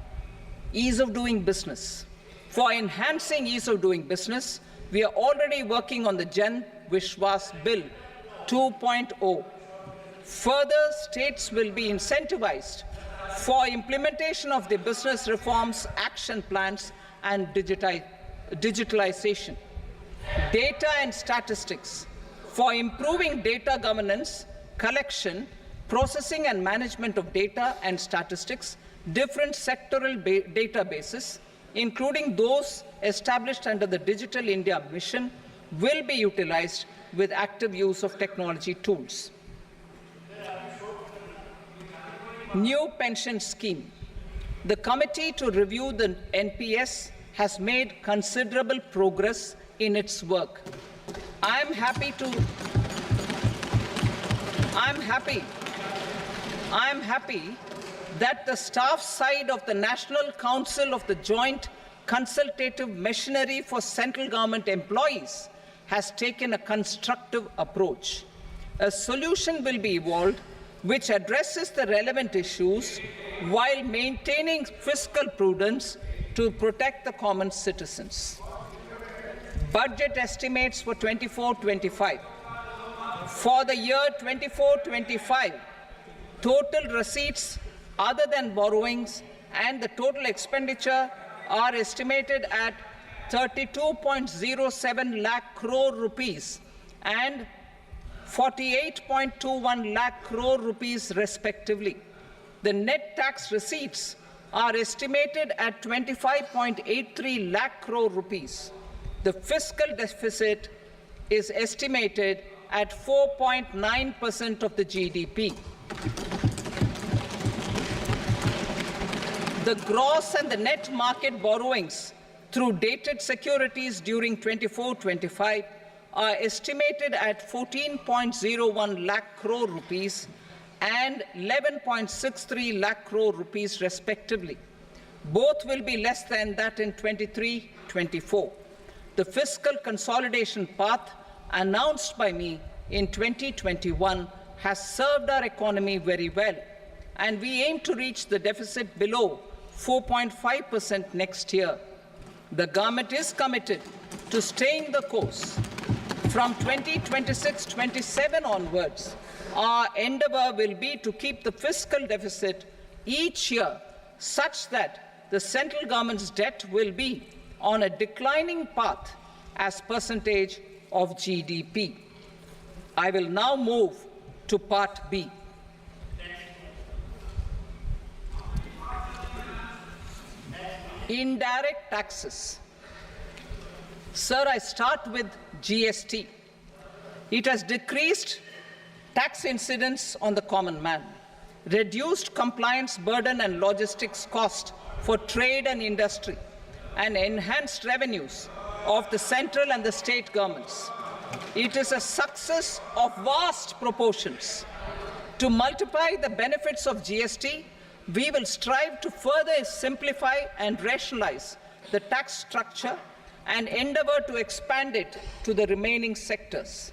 Ease of doing business. For enhancing ease of doing business, we are already working on the Jan Vishwas Bill 2.0. Further, states will be incentivized for implementation of the business reforms, action plans, and digitalization. Data and statistics. For improving data governance, collection, processing and management of data and statistics, different sectoral databases, including those established under the Digital India Mission, will be utilized with active use of technology tools. New pension scheme. The committee to review the NPS has made considerable progress in its work. I am happy that the staff side of the National Council of the Joint Consultative Machinery for Central Government Employees has taken a constructive approach. A solution will be evolved which addresses the relevant issues while maintaining fiscal prudence to protect the common citizens. Budget estimates for 24-25. For the year 24-25, total receipts other than borrowings and the total expenditure are estimated at 32.07 lakh crore rupees and 48.21 lakh crore rupees respectively. The net tax receipts are estimated at 25.83 lakh crore rupees. The fiscal deficit is estimated at 4.9% of the GDP. The gross and the net market borrowings through dated securities during 24-25 are estimated at 14.01 lakh crore rupees and 11.63 lakh crore rupees respectively. Both will be less than that in 23-24. The fiscal consolidation path announced by me in 2021 has served our economy very well, and we aim to reach the deficit below 4.5% next year. The government is committed to staying the course. From 2026-27 onwards, our endeavour will be to keep the fiscal deficit each year such that the central government's debt will be on a declining path as percentage of GDP. I will now move to Part B. Indirect taxes. Sir, I start with GST. It has decreased tax incidence on the common man, reduced compliance burden and logistics cost for trade and industry, and enhanced revenues of the central and the state governments. It is a success of vast proportions. To multiply the benefits of GST, we will strive to further simplify and rationalize the tax structure and endeavour to expand it to the remaining sectors.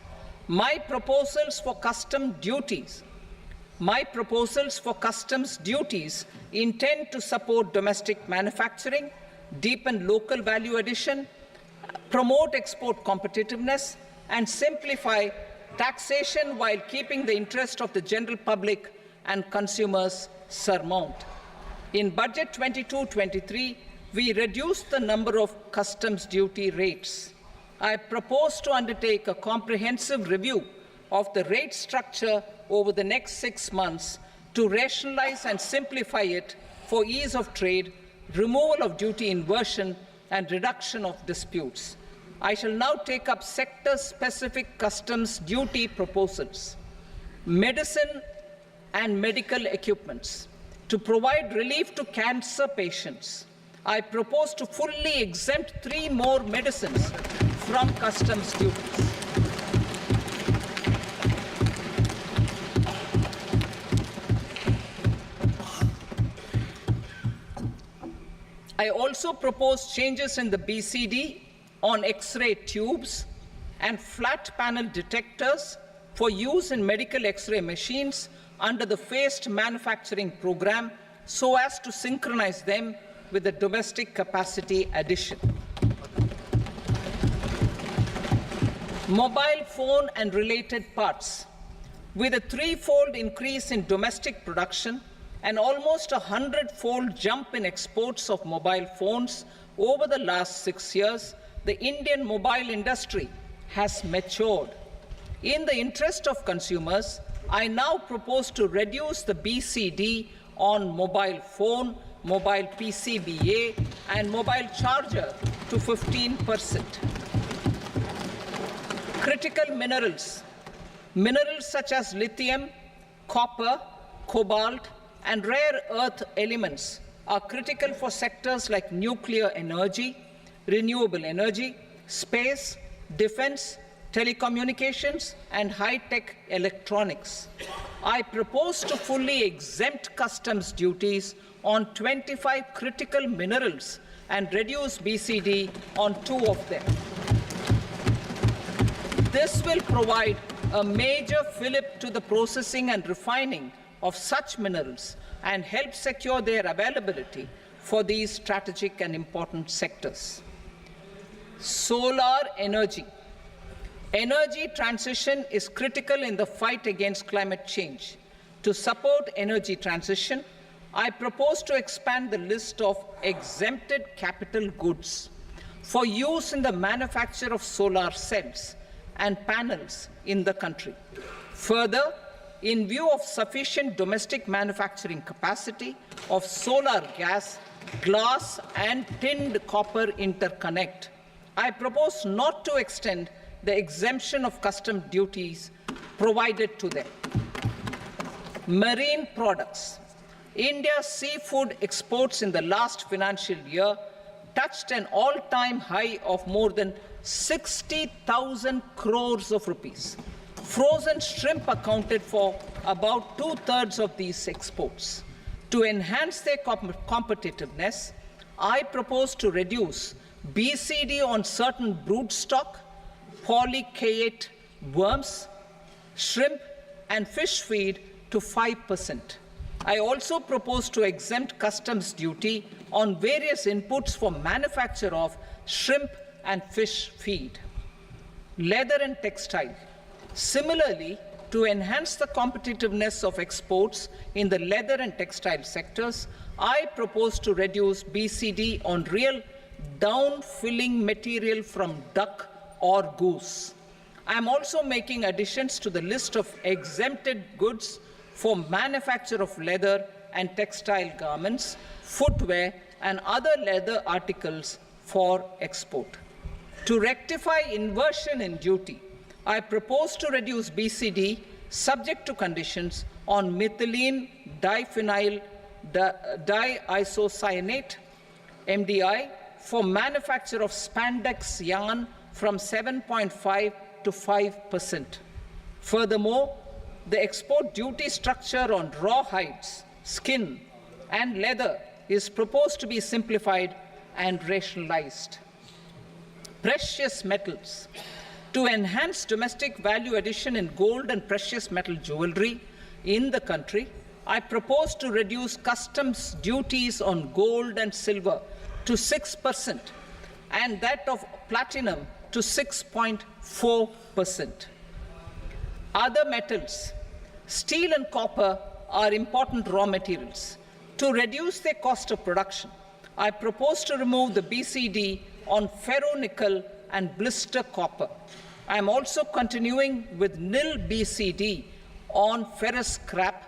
My proposals for customs duties intend to support domestic manufacturing, deepen local value addition, promote export competitiveness, and simplify taxation while keeping the interest of the general public and consumers surmount. In Budget 22-23, we reduced the number of customs duty rates. I propose to undertake a comprehensive review of the rate structure over the next 6 months to rationalize and simplify it for ease of trade, removal of duty inversion, and reduction of disputes. I shall now take up sector-specific customs duty proposals. Medicine and medical equipments. To provide relief to cancer patients, I propose to fully exempt 3 more medicines from customs duties. I also propose changes in the BCD on X-ray tubes and flat panel detectors for use in medical X-ray machines under the phased manufacturing program so as to synchronize them with the domestic capacity addition. Mobile phone and related parts. With a 3-fold increase in domestic production and almost a 100-fold jump in exports of mobile phones over the last 6 years, the Indian mobile industry has matured. In the interest of consumers, I now propose to reduce the BCD on mobile phone, mobile PCBA, and mobile charger to 15%. Critical minerals. Minerals such as lithium, copper, cobalt, and rare earth elements are critical for sectors like nuclear energy, renewable energy, space, defense, telecommunications, and high-tech electronics. I propose to fully exempt customs duties on 25 critical minerals and reduce BCD on 2 of them. This will provide a major fillip to the processing and refining of such minerals and help secure their availability for these strategic and important sectors. Solar energy. Energy transition is critical in the fight against climate change. To support energy transition, I propose to expand the list of exempted capital goods for use in the manufacture of solar cells and panels in the country. Further, in view of sufficient domestic manufacturing capacity of solar gas, glass and tinned copper interconnect, I propose not to extend the exemption of custom duties provided to them. Marine products. India's seafood exports in the last financial year touched an all-time high of more than 60,000 crores of rupees. Frozen shrimp accounted for about 2/3 of these exports. To enhance their competitiveness, I propose to reduce BCD on certain broodstock, polychaete worms, shrimp and fish feed to 5%. I also propose to exempt customs duty on various inputs for manufacture of shrimp and fish feed. Leather and textile. Similarly, to enhance the competitiveness of exports in the leather and textile sectors, I propose to reduce BCD on real down-filling material from duck or goose. I am also making additions to the list of exempted goods for manufacture of leather and textile garments, footwear, and other leather articles for export. To rectify inversion in duty, I propose to reduce BCD subject to conditions on methylene diphenyl diisocyanate, MDI, for manufacture of spandex yarn from 7.5 to 5%. Furthermore, the export duty structure on raw hides, skin, and leather is proposed to be simplified and rationalized. Precious metals. To enhance domestic value addition in gold and precious metal jewelry in the country, I propose to reduce customs duties on gold and silver to 6% and that of platinum to 6.4%. Other metals. Steel and copper are important raw materials. To reduce their cost of production, I propose to remove the BCD on ferronickel and blister copper. I am also continuing with nil BCD on ferrous scrap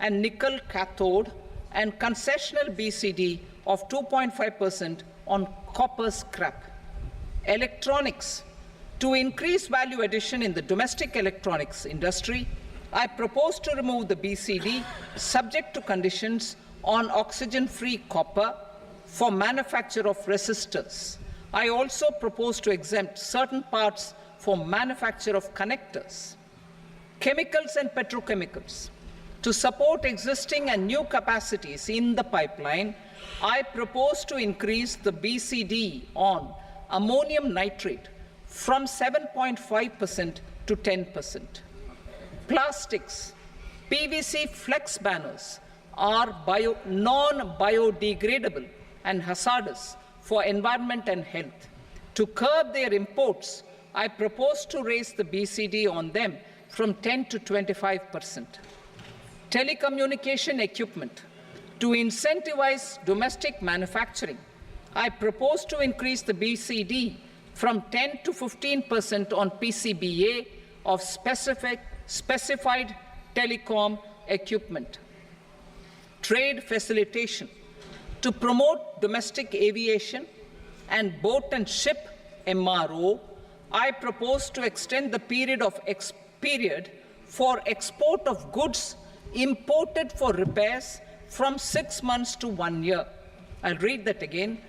and nickel cathode and concessional BCD of 2.5% on copper scrap. Electronics. To increase value addition in the domestic electronics industry, I propose to remove the BCD subject to conditions on oxygen-free copper for manufacture of resistors. I also propose to exempt certain parts for manufacture of connectors. Chemicals and petrochemicals. To support existing and new capacities in the pipeline, I propose to increase the BCD on ammonium nitrate from 7.5% to 10%. Plastics. PVC flex banners are non-biodegradable and hazardous for environment and health. To curb their imports, I propose to raise the BCD on them from 10 to 25%. Telecommunication equipment. To incentivize domestic manufacturing, I propose to increase the BCD from 10 to 15% on PCBA of specified telecom equipment. Trade facilitation. To promote domestic aviation and boat and ship MRO, I propose to extend the period for export of goods imported for repairs from 6 months to 1 year. I'll read that again.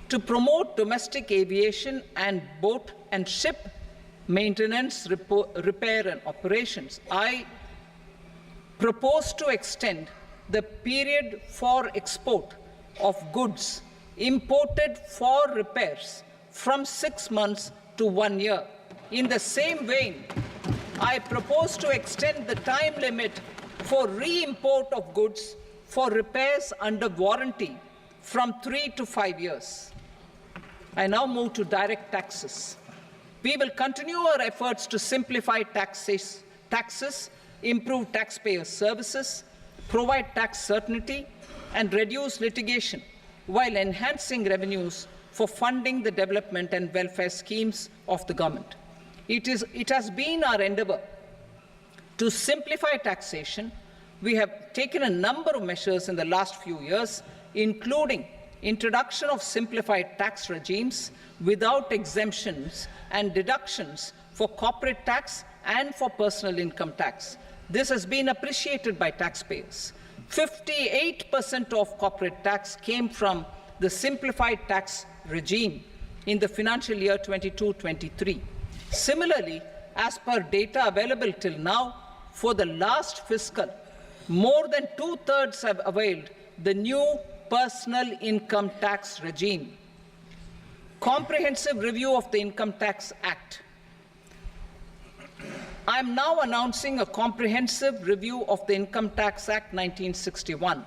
To promote domestic aviation and boat and ship maintenance, repair and operations, I propose to extend the period for export of goods imported for repairs from 6 months to 1 year. In the same vein, I propose to extend the time limit for re-import of goods for repairs under warranty from 3 to 5 years. I now move to direct taxes. We will continue our efforts to simplify taxes, improve taxpayer services, provide tax certainty, and reduce litigation while enhancing revenues for funding the development and welfare schemes of the government. It has been our endeavour to simplify taxation. We have taken a number of measures in the last few years, including introduction of simplified tax regimes without exemptions and deductions for corporate tax and for personal income tax. This has been appreciated by taxpayers. 58% of corporate tax came from the simplified tax regime in the financial year 22-23. Similarly, as per data available till now, for the last fiscal, more than 2/3 have availed the new personal income tax regime. Comprehensive review of the Income Tax Act. I am now announcing a comprehensive review of the Income Tax Act 1961.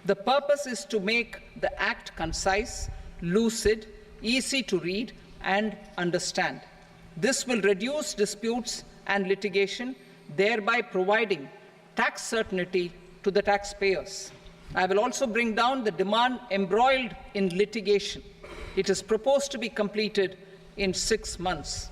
The purpose is to make the Act concise, lucid, easy to read and understand. This will reduce disputes and litigation, thereby providing tax certainty to the taxpayers. I will also bring down the demand embroiled in litigation. It is proposed to be completed in 6 months.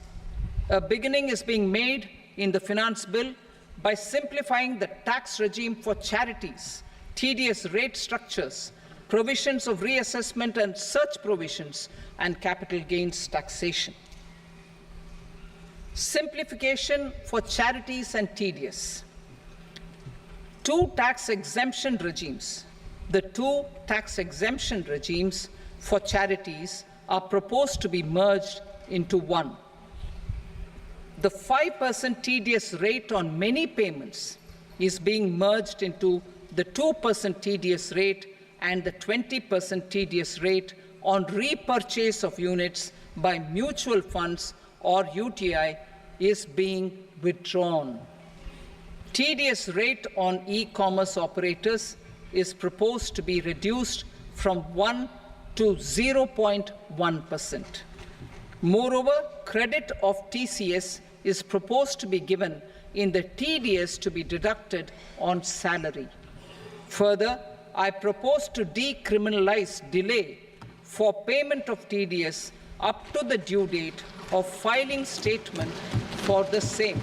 A beginning is being made in the Finance Bill by simplifying the tax regime for charities, tedious rate structures, provisions of reassessment and such provisions, and capital gains taxation. Simplification for charities and tedious. Two tax exemption regimes. The two tax exemption regimes for charities are proposed to be merged into one. The 5% tedious rate on many payments is being merged into the 2% tedious rate, and the 20% tedious rate on repurchase of units by mutual funds or UTI is being withdrawn. Tedious rate on e-commerce operators is proposed to be reduced from 1 to 0.1%. Moreover, credit of TCS is proposed to be given in the TDS to be deducted on salary. Further, I propose to decriminalize delay for payment of TDS up to the due date of filing statement for the same.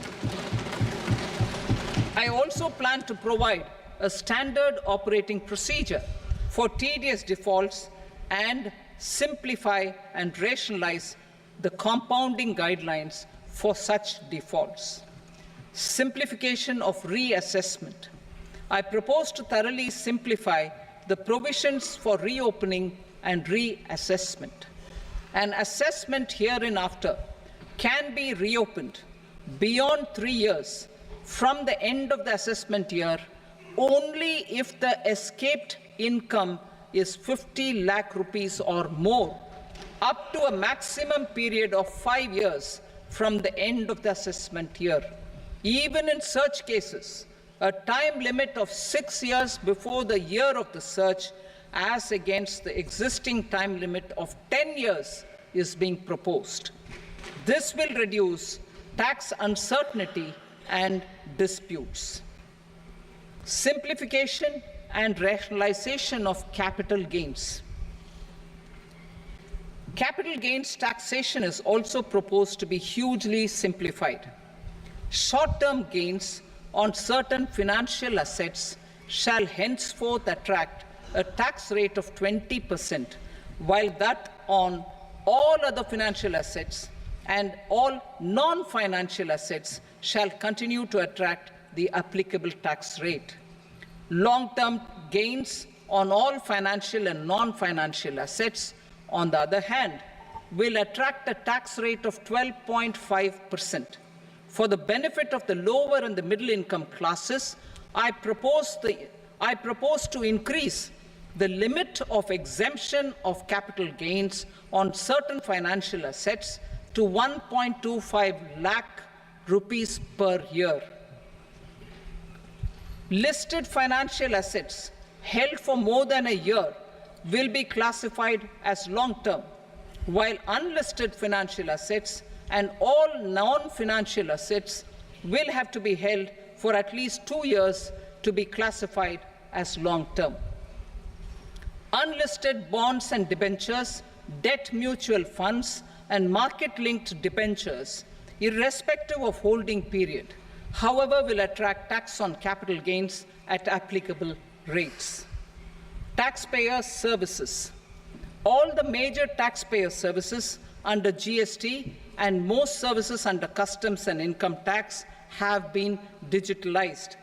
I also plan to provide a standard operating procedure for tedious defaults and simplify and rationalize the compounding guidelines for such defaults. Simplification of reassessment. I propose to thoroughly simplify the provisions for reopening and reassessment. An assessment hereinafter can be reopened beyond 3 years from the end of the assessment year only if the escaped income is 50 lakh rupees or more, up to a maximum period of 5 years from the end of the assessment year. Even in such cases, a time limit of 6 years before the year of the search, as against the existing time limit of 10 years, is being proposed. This will reduce tax uncertainty and disputes. Simplification and rationalization of capital gains. Capital gains taxation is also proposed to be hugely simplified. Short-term gains on certain financial assets shall henceforth attract a tax rate of 20%, while that on all other financial assets and all non-financial assets shall continue to attract the applicable tax rate. Long-term gains on all financial and non-financial assets, on the other hand, will attract a tax rate of 12.5%. For the benefit of the lower and the middle income classes, I propose to increase the limit of exemption of capital gains on certain financial assets to 1.25 lakh rupees per year. Listed financial assets held for more than a year will be classified as long-term, while unlisted financial assets and all non-financial assets will have to be held for at least 2 years to be classified as long-term. Unlisted bonds and debentures, debt mutual funds, and market-linked debentures, irrespective of holding period, however, will attract tax on capital gains at applicable rates. Taxpayer services. All the major taxpayer services under GST and most services under customs and income tax have been digitalized.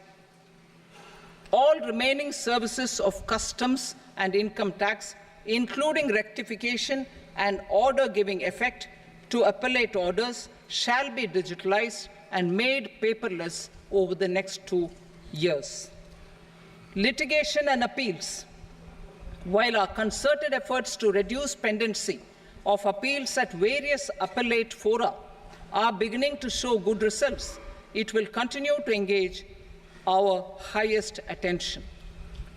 All remaining services of customs and income tax, including rectification and order giving effect to appellate orders, shall be digitalized and made paperless over the next 2 years. Litigation and appeals. While our concerted efforts to reduce pendency of appeals at various appellate fora are beginning to show good results, it will continue to engage our highest attention.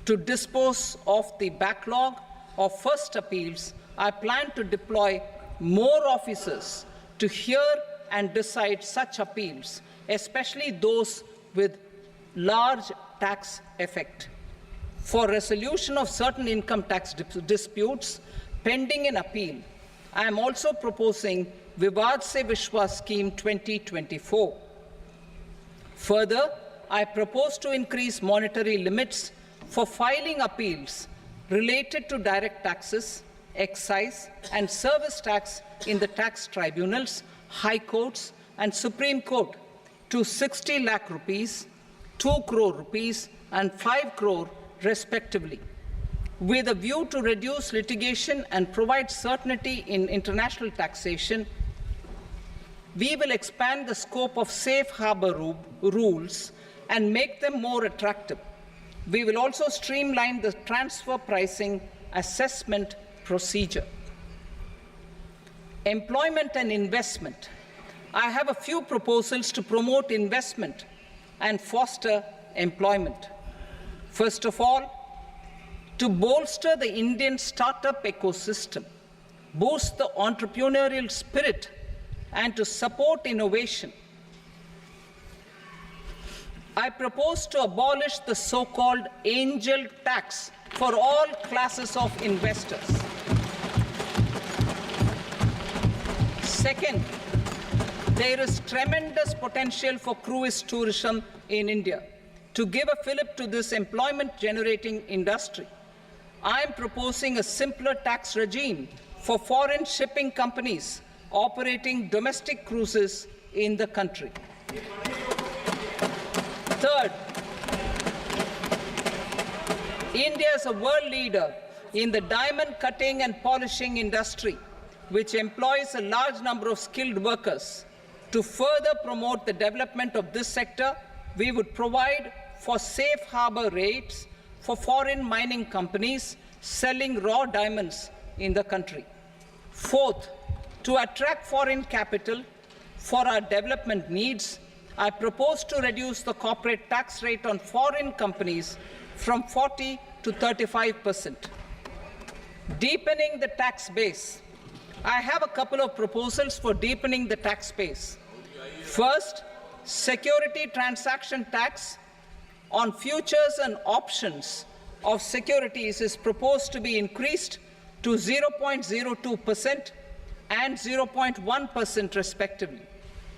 To dispose of the backlog of first appeals, I plan to deploy more officers to hear and decide such appeals, especially those with large tax effect. For resolution of certain income tax disputes pending in appeal, I am also proposing Vivad Se Vishwas Scheme 2024. Further, I propose to increase monetary limits for filing appeals related to direct taxes, excise, and service tax in the tax tribunals, high courts, and Supreme Court to 60 lakh rupees, 2 crore rupees, and 5 crore respectively, with a view to reduce litigation and provide certainty in international taxation. We will expand the scope of safe harbor rules and make them more attractive. We will also streamline the transfer pricing assessment procedure. Employment and investment. I have a few proposals to promote investment and foster employment. First of all, to bolster the Indian startup ecosystem, boost the entrepreneurial spirit, and to support innovation, I propose to abolish the so-called angel tax for all classes of investors. Second, there is tremendous potential for cruise tourism in India. To give a fillip to this employment-generating industry, I am proposing a simpler tax regime for foreign shipping companies operating domestic cruises in the country. Third, India is a world leader in the diamond cutting and polishing industry, which employs a large number of skilled workers. To further promote the development of this sector, we would provide for safe harbor rates for foreign mining companies selling raw diamonds in the country. Fourth, to attract foreign capital for our development needs, I propose to reduce the corporate tax rate on foreign companies from 40 to 35%. Deepening the tax base. I have a couple of proposals for deepening the tax base. First, security transaction tax on futures and options of securities is proposed to be increased to 0.02% and 0.1% respectively.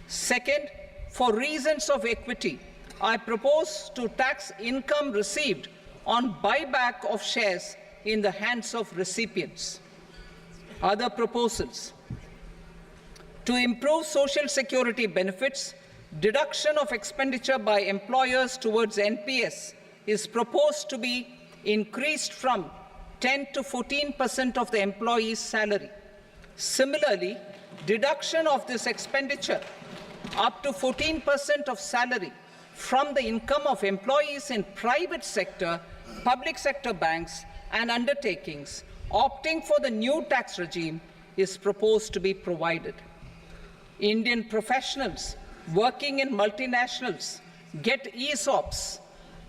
Second, for reasons of equity, I propose to tax income received on buyback of shares in the hands of recipients. Other proposals: to improve social security benefits, deduction of expenditure by employers towards NPS is proposed to be increased from 10 to 14% of the employee's salary. Similarly, deduction of this expenditure up to 14% of salary from the income of employees in private sector, public sector banks, and undertakings opting for the new tax regime is proposed to be provided. Indian professionals working in multinationals get ESOPs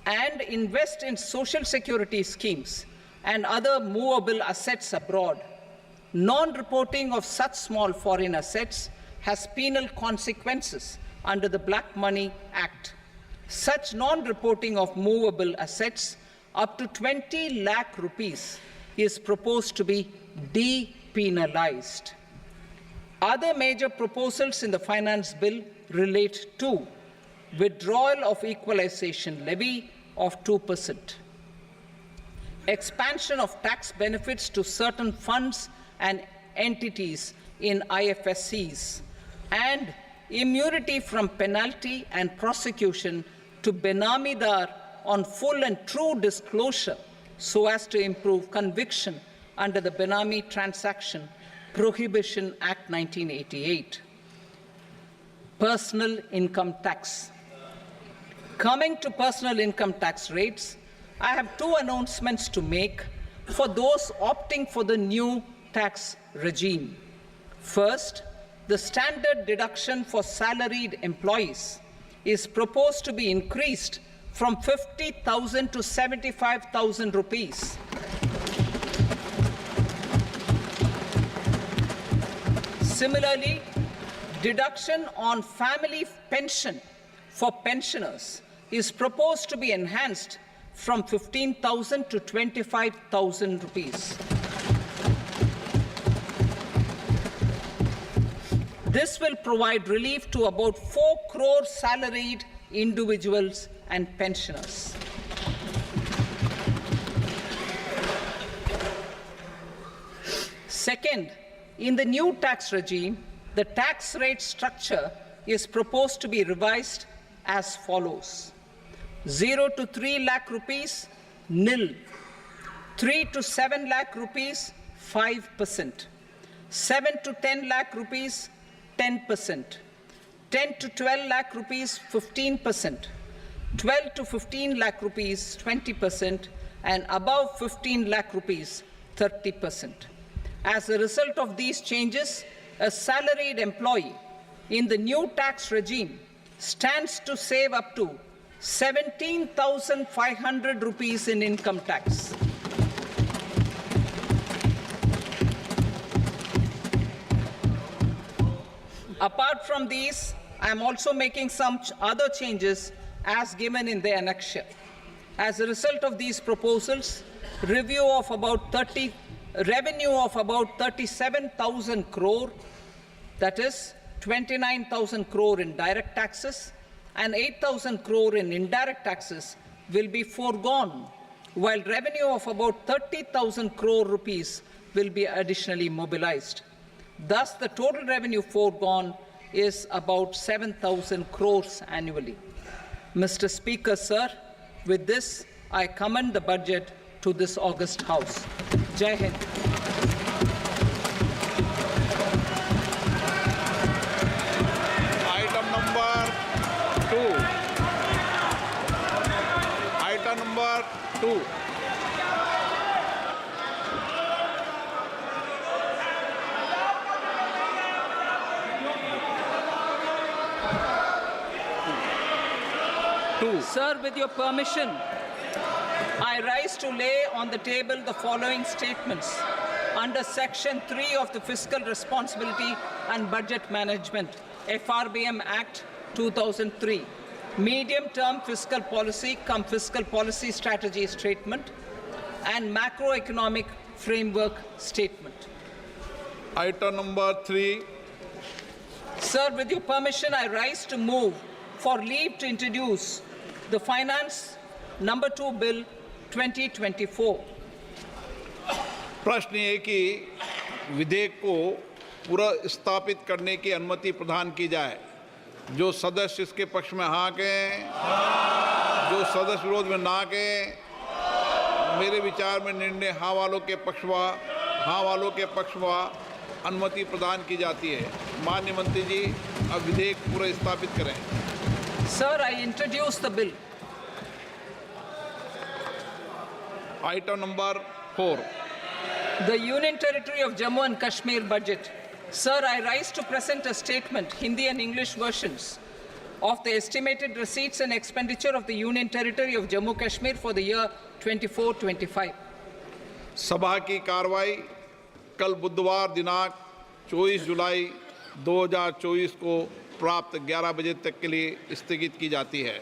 and invest in social security schemes and other movable assets abroad, non-reporting of such small foreign assets has penal consequences under the Black Money Act. Such non-reporting of movable assets up to 20 lakh rupees is proposed to be depenalized. Other major proposals in the finance bill relate to withdrawal of equalization levy of 2%, expansion of tax benefits to certain funds and entities in IFSCs, and immunity from penalty and prosecution to Benamidar on full and true disclosure so as to improve conviction under the Benami Transaction Prohibition Act 1988. Personal income tax. Coming to personal income tax rates, I have two announcements to make for those opting for the new tax regime. First, the standard deduction for salaried employees is proposed to be increased from 50,000 to 75,000 rupees. Similarly, deduction on family pension for pensioners is proposed to be enhanced from 15,000 to 25,000 rupees. This will provide relief to about 4 crore salaried individuals and pensioners. Second, in the new tax regime, the tax rate structure is proposed to be revised as follows: 0 to 3 lakh rupees, nil; 3 to 7 lakh rupees, 5%; 7 to 10 lakh rupees, 10%; 10 to 12 lakh rupees, 15%; 12 to 15 lakh rupees, 20%; and above 15 lakh rupees, 30%. As a result of these changes, a salaried employee in the new tax regime stands to save up to 17,500 rupees in income tax. Apart from these, I am also making some other changes as given in the annexure. As a result of these proposals, revenue of about 37,000 crore, that is 29,000 crore in direct taxes and 8,000 crore in indirect taxes, will be foregone, while revenue of about 30,000 crore rupees will be additionally mobilized. Thus, the total revenue foregone is about 7,000 crores annually. Mr. Speaker, sir, with this, I commend the budget to this august House. Jai Hind.
Item number 2. Item number 2.
Sir, with your permission, I rise to lay on the table the following statements under Section 3 of the Fiscal Responsibility and Budget Management, FRBM Act 2003, Medium-Term Fiscal Policy cum Fiscal Policy Strategy Statement, and Macroeconomic Framework Statement.
Item number 3.
Sir, with your permission, I rise to move for leave to introduce the Finance Number 2 Bill 2024.
प्रश्न ये कि विधेयक को पुनर्स्थापित करने की अनुमति प्रदान की जाए। जो सदस्य इसके पक्ष में हाँ कहें, जो सदस्य विरोध में ना कहें। मेरे विचार में निर्णय हाँ वालों के पक्ष में अनुमति प्रदान की जाती है। माननीय मंत्री जी, अब विधेयक पुनर्स्थापित करें।
Sir, I introduce the bill.
Item number 4.
The Union Territory of Jammu and Kashmir budget. Sir, I rise to present a statement, Hindi and English versions, of the estimated receipts and expenditure of the Union Territory of Jammu Kashmir for the year 24-25.
सभा की कार्रवाई कल बुधवार दिनांक 24 जुलाई 2024 को प्राप्त 11 बजे तक के लिए स्थगित की जाती है।